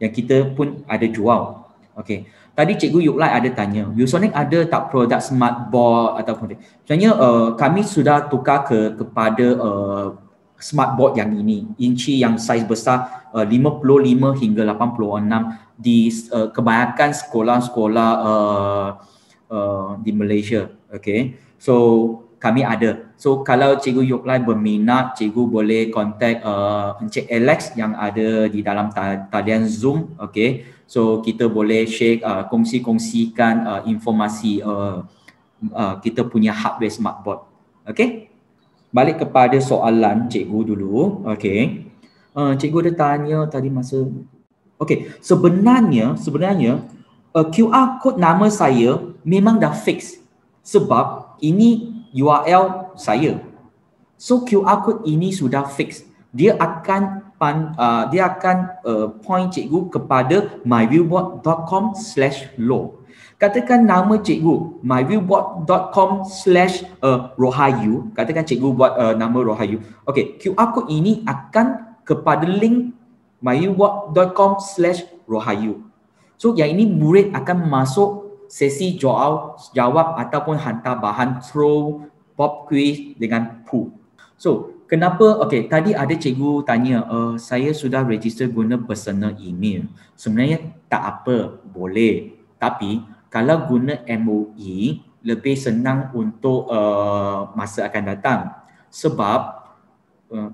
yang kita pun ada jual. Okay. Tadi Cikgu Yuklai ada tanya, ViewSonic ada tak produk smartboard ataupun sebenarnya kami sudah tukar kepada smartboard yang ini, inci yang saiz besar 55 hingga 86 di kebanyakan sekolah-sekolah di Malaysia. Okay. So kami ada. So kalau Cikgu Yuklai berminat, Cikgu boleh contact Encik Alex yang ada di dalam talian Zoom. Okay. So kita boleh share, kongsi-kongsikan informasi kita punya hardware smartboard. Okay. Balik kepada soalan cikgu dulu. Okay. Cikgu ada tanya tadi masa. Okay. Sebenarnya QR code nama saya memang dah fix. Sebab ini URL saya. So QR code ini sudah fix. Dia akan point cikgu kepada myviewboard.com/law. Katakan nama cikgu myviewboard.com/Rohayu. Katakan cikgu buat nama Rohayu. Okey, QR code ini akan kepada link myviewboard.com/Rohayu. So yang ini murid akan masuk sesi jawab ataupun hantar bahan throw, pop quiz dengan poo. So kenapa? Okey, tadi ada cikgu tanya, saya sudah register guna personal email. Sebenarnya tak apa, boleh. Tapi kalau guna MOE, lebih senang untuk masa akan datang. Sebab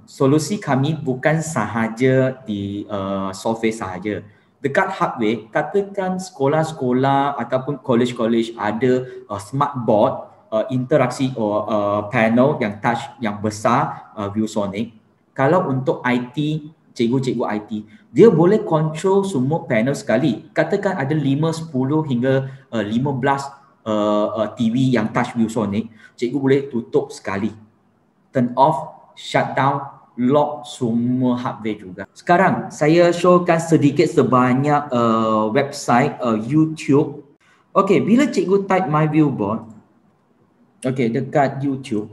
solusi kami bukan sahaja di software sahaja. Dekat hardware, katakan sekolah-sekolah ataupun college-college ada smartboard, interaksi panel yang touch yang besar, ViewSonic. Kalau untuk IT, cikgu-cikgu IT, dia boleh control semua panel sekali. Katakan ada 5, 10 hingga 15 TV yang touch ViewSonic, cikgu boleh tutup sekali. Turn off, shut down, lock semua hardware juga. Sekarang saya showkan sedikit sebanyak website YouTube. Okey, bila cikgu type myviewboard, okey, dekat YouTube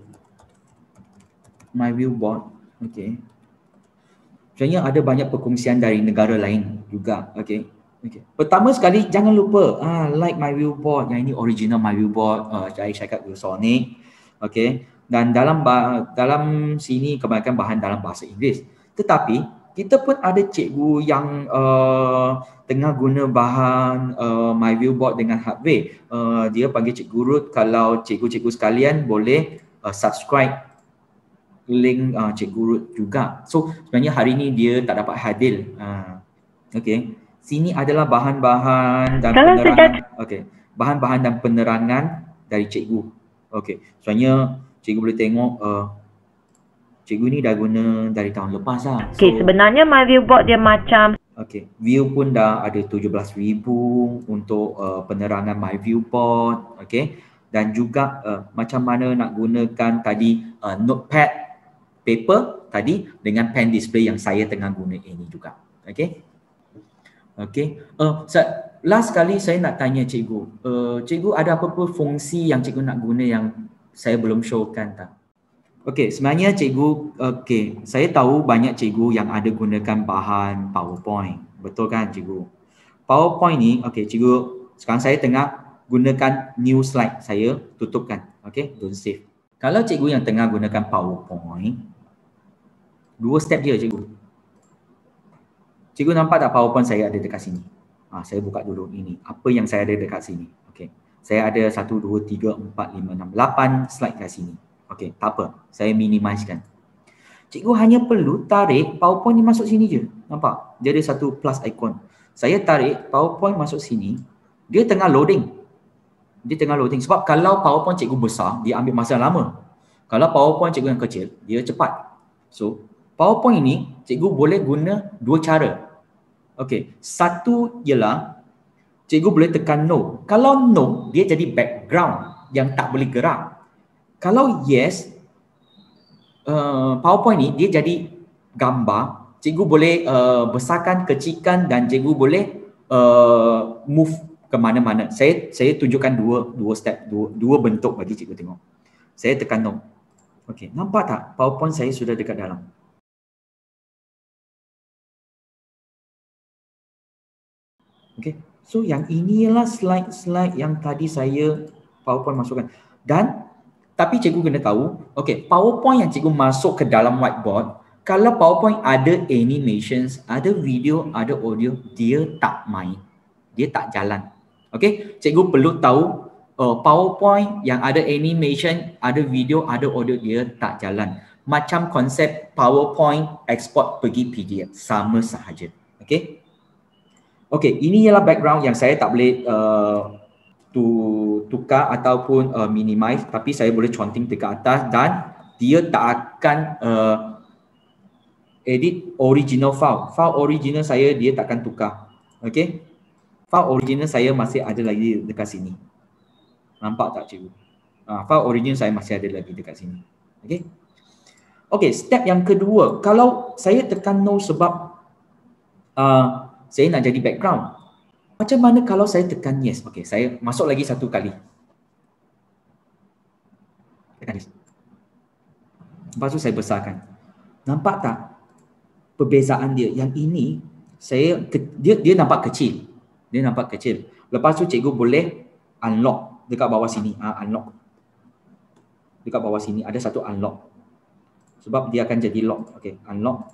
myviewboard, okey. Sebenarnya ada banyak perkongsian dari negara lain juga. Okey. Okey. Pertama sekali jangan lupa like myviewboard, yang ini original myviewboard dari syarikat ViewSonic. Okey. Dan dalam sini kebanyakan bahan dalam bahasa Inggeris. Tetapi kita pun ada cikgu yang tengah guna bahan My Viewboard dengan hardware. Dia panggil Cikgu Ruth. Kalau cikgu-cikgu sekalian boleh subscribe link Cikgu Ruth juga. So sebenarnya hari ni dia tak dapat hadir. Okay. Sini adalah bahan-bahan dan penerangan. Okay. Bahan-bahan dan penerangan dari cikgu. Okay. Sebenarnya cikgu boleh tengok cikgu ni dah guna dari tahun lepas lah. Okay, sebenarnya My Viewboard dia macam okay, view pun dah ada 17,000 untuk penerangan My Viewboard. Okay. Dan juga macam mana nak gunakan tadi notepad paper tadi dengan pen display yang saya tengah guna ini juga. Okay. Okay. Last kali saya nak tanya cikgu. Cikgu ada apa-apa fungsi yang cikgu nak guna yang saya belum showkan tak? Okey, sebenarnya cikgu, saya tahu banyak cikgu yang ada gunakan bahan PowerPoint. Betul kan cikgu? PowerPoint ni, cikgu, sekarang saya tengah gunakan new slide. Saya tutupkan. Don't save. Kalau cikgu yang tengah gunakan PowerPoint, 2 step je cikgu. Cikgu nampak tak PowerPoint saya ada dekat sini? Saya buka dulu ini. Apa yang saya ada dekat sini? Saya ada 1, 2, 3, 4, 5, 6, 8 slide kat sini. Tak apa. Saya minimizekan. Cikgu hanya perlu tarik PowerPoint ni masuk sini je. Nampak? Dia ada satu plus icon. Saya tarik PowerPoint masuk sini. Dia tengah loading. Sebab kalau PowerPoint cikgu besar, dia ambil masa lama. Kalau PowerPoint cikgu yang kecil, dia cepat. So, PowerPoint ini cikgu boleh guna 2 cara. Satu ialah cikgu boleh tekan no. Kalau no, dia jadi background yang tak boleh gerak. Kalau yes, PowerPoint ni dia jadi gambar. Cikgu boleh besarkan, kecilkan dan cikgu boleh move ke mana-mana. Saya tunjukkan dua step, dua bentuk bagi cikgu tengok. Saya tekan no. Nampak tak? PowerPoint saya sudah dekat dalam. So yang inilah slide-slide yang tadi saya PowerPoint masukkan. Tapi cikgu kena tahu, PowerPoint yang cikgu masuk ke dalam whiteboard, kalau PowerPoint ada animations, ada video, ada audio, dia tak main. Dia tak jalan. Cikgu perlu tahu PowerPoint yang ada animation, ada video, ada audio, dia tak jalan. Macam konsep PowerPoint export pergi PDF, sama sahaja. Ini ialah background yang saya tak boleh tukar ataupun minimize, tapi saya boleh counting dekat atas dan dia tak akan edit original file. File original saya dia tak akan tukar. File original saya masih ada lagi dekat sini. Nampak tak cikgu? File original saya masih ada lagi dekat sini. Step yang kedua, kalau saya tekan no sebab saya nak jadi background. Macam mana kalau saya tekan yes? Saya masuk lagi satu kali. Tekan yes. Lepas tu saya besarkan. Nampak tak perbezaan dia? Yang ini dia nampak kecil. Lepas tu cikgu boleh unlock dekat bawah sini. Unlock. Dekat bawah sini ada satu unlock. Sebab dia akan jadi lock. Unlock.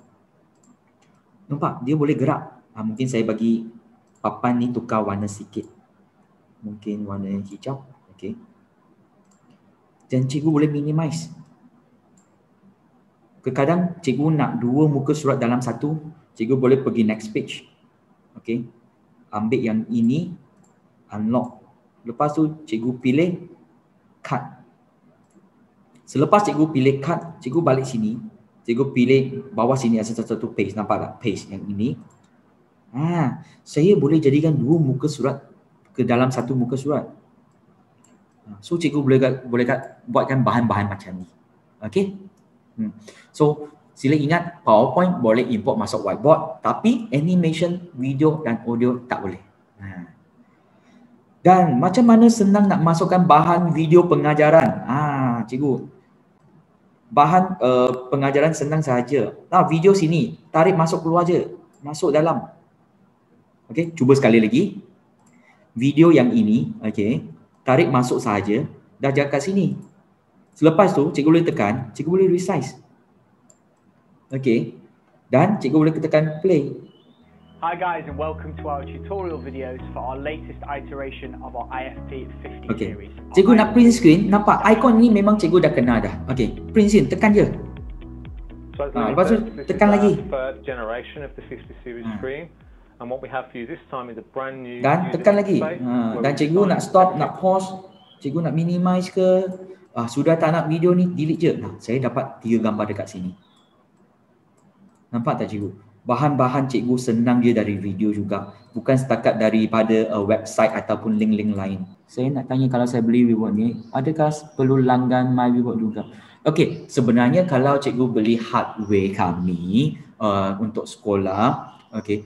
Nampak? Dia boleh gerak. Mungkin saya bagi papan ni tukar warna sikit. Mungkin warna hijau. Dan cikgu boleh minimize. Kadang cikgu nak 2 muka surat dalam satu, cikgu boleh pergi next page. Ambil yang ini, unlock. Lepas tu cikgu pilih cut. Selepas cikgu pilih cut, cikgu balik sini. Cikgu pilih bawah sini ada satu paste. Nampak tak? Paste yang ini. Saya boleh jadikan 2 muka surat ke dalam satu muka surat. So cikgu boleh buatkan bahan-bahan macam ni. So sila ingat PowerPoint boleh import masuk whiteboard, tapi animation, video dan audio tak boleh. Dan macam mana senang nak masukkan bahan video pengajaran? Cikgu, bahan pengajaran senang sahaja. Video sini, tarik masuk keluar je, masuk dalam. Cuba sekali lagi. Video yang ini, tarik masuk sahaja, dah jaga kat sini. Selepas tu, cikgu boleh tekan, cikgu boleh resize. Dan cikgu boleh tekan play. Hi guys and welcome to our tutorial videos for our latest iteration of our IFP 50 series. Cikgu nak print screen, nampak ikon ni memang cikgu dah kenal dah. Print screen, tekan je. So lepas tu tekan lagi. Third generation of the 50 series screen. And what we have for you this time is a brand new. Dan tekan lagi. Dan cikgu nak stop, nak pause, cikgu nak minimize ke, sudah tak nak video ni, delete je. Saya dapat 3 gambar dekat sini. Nampak tak cikgu? Bahan-bahan cikgu senang je dari video juga. Bukan setakat daripada website ataupun link-link lain. Saya nak tanya, kalau saya beli Viewboard ni, adakah perlu langgan My Viewboard juga? Okey, sebenarnya kalau cikgu beli hardware kami untuk sekolah,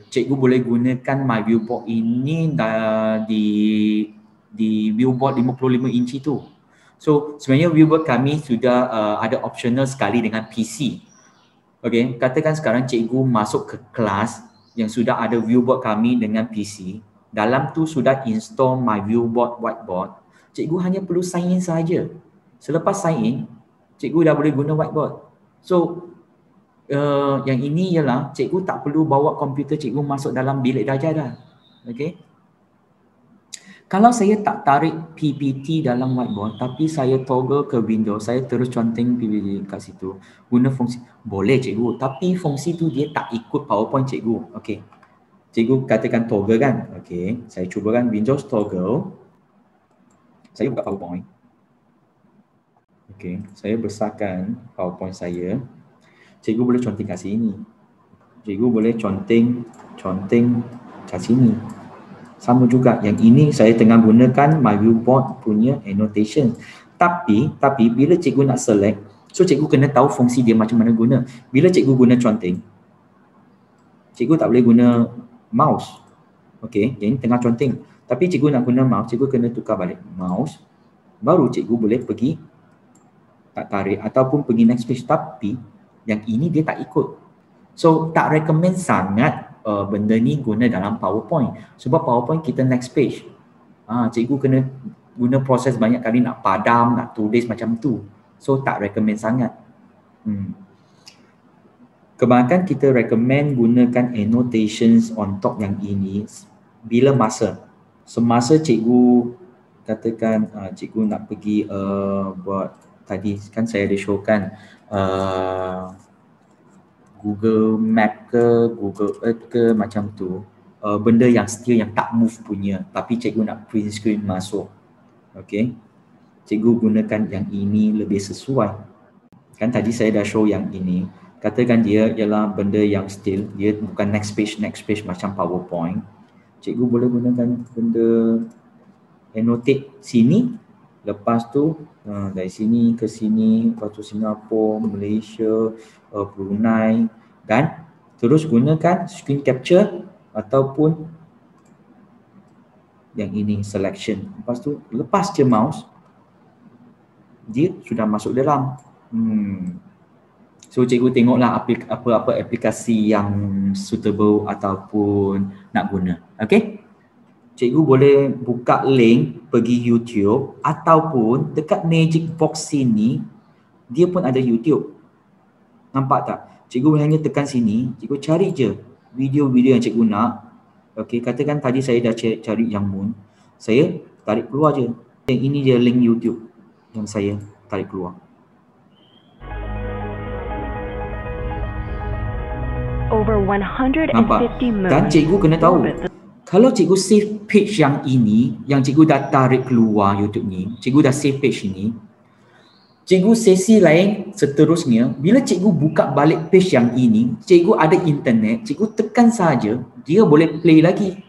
cikgu boleh gunakan My Viewboard ini di Viewboard 55 inci tu. So sebenarnya Viewboard kami sudah ada optional sekali dengan PC. Katakan sekarang cikgu masuk ke kelas yang sudah ada Viewboard kami dengan PC. Dalam tu sudah install My Viewboard Whiteboard. Cikgu hanya perlu sign in saja. Selepas sign in, cikgu dah boleh guna whiteboard. So yang ini ialah cikgu tak perlu bawa komputer cikgu masuk dalam bilik darjah dah. Kalau saya tak tarik PPT dalam whiteboard tapi saya toggle ke Windows, saya terus conteng PPT kat situ, guna fungsi, boleh cikgu, tapi fungsi tu dia tak ikut PowerPoint cikgu. Cikgu katakan toggle kan. Saya cuba kan Windows toggle. Saya buka PowerPoint. Saya besarkan PowerPoint saya. Cikgu boleh conteng kat sini. Cikgu boleh conteng kat sini. Sama juga, yang ini saya tengah gunakan My Viewboard punya annotation. Tapi bila cikgu nak select, so cikgu kena tahu fungsi dia macam mana guna. Bila cikgu guna conteng, cikgu tak boleh guna mouse. Yang ini tengah conteng. Tapi cikgu nak guna mouse, cikgu kena tukar balik mouse. Baru cikgu boleh pergi tak tarik ataupun pergi next page. Tapi yang ini dia tak ikut. So tak recommend sangat benda ni guna dalam PowerPoint. Sebab PowerPoint kita next page. Cikgu kena guna proses banyak kali nak padam, nak tulis macam tu. So tak recommend sangat. Kebanyakan kita recommend gunakan annotations on top yang ini bila masa. Semasa cikgu katakan cikgu nak pergi buat, tadi kan saya ada showkan Google Map ke, Google Earth ke, macam tu. Benda yang still yang tak move punya, tapi cikgu nak print screen masuk. Cikgu gunakan yang ini lebih sesuai. Kan tadi saya dah show yang ini. Katakan dia ialah benda yang still, dia bukan next page macam PowerPoint. Cikgu boleh gunakan benda annotate sini. Lepas tu dari sini ke sini, lepas tu Singapura, Malaysia, Brunei, dan terus gunakan screen capture ataupun yang ini selection. Lepas tu lepas je mouse, dia sudah masuk dalam. So cikgu tengoklah apa aplikasi yang suitable ataupun nak guna. Cikgu boleh buka link pergi YouTube ataupun dekat Magic Box sini dia pun ada YouTube. Nampak tak? Cikgu boleh hanya tekan sini, cikgu cari je video-video yang cikgu nak. Katakan tadi saya dah cari yang Moon. Saya tarik keluar je. Yang ini dia link YouTube yang saya tarik keluar. Over 150 million. Dan cikgu kena tahu, kalau cikgu save page yang ini, yang cikgu dah tarik keluar YouTube ni, cikgu dah save page ini, cikgu sesi lain seterusnya, bila cikgu buka balik page yang ini, cikgu ada internet, cikgu tekan saja, dia boleh play lagi.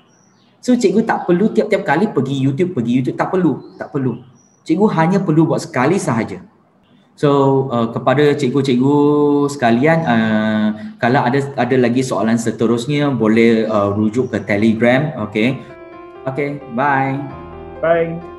So cikgu tak perlu tiap-tiap kali pergi YouTube, tak perlu. Cikgu hanya perlu buat sekali sahaja. So kepada cikgu-cikgu sekalian, kalau ada lagi soalan seterusnya boleh rujuk ke Telegram. Okay, bye. Bye.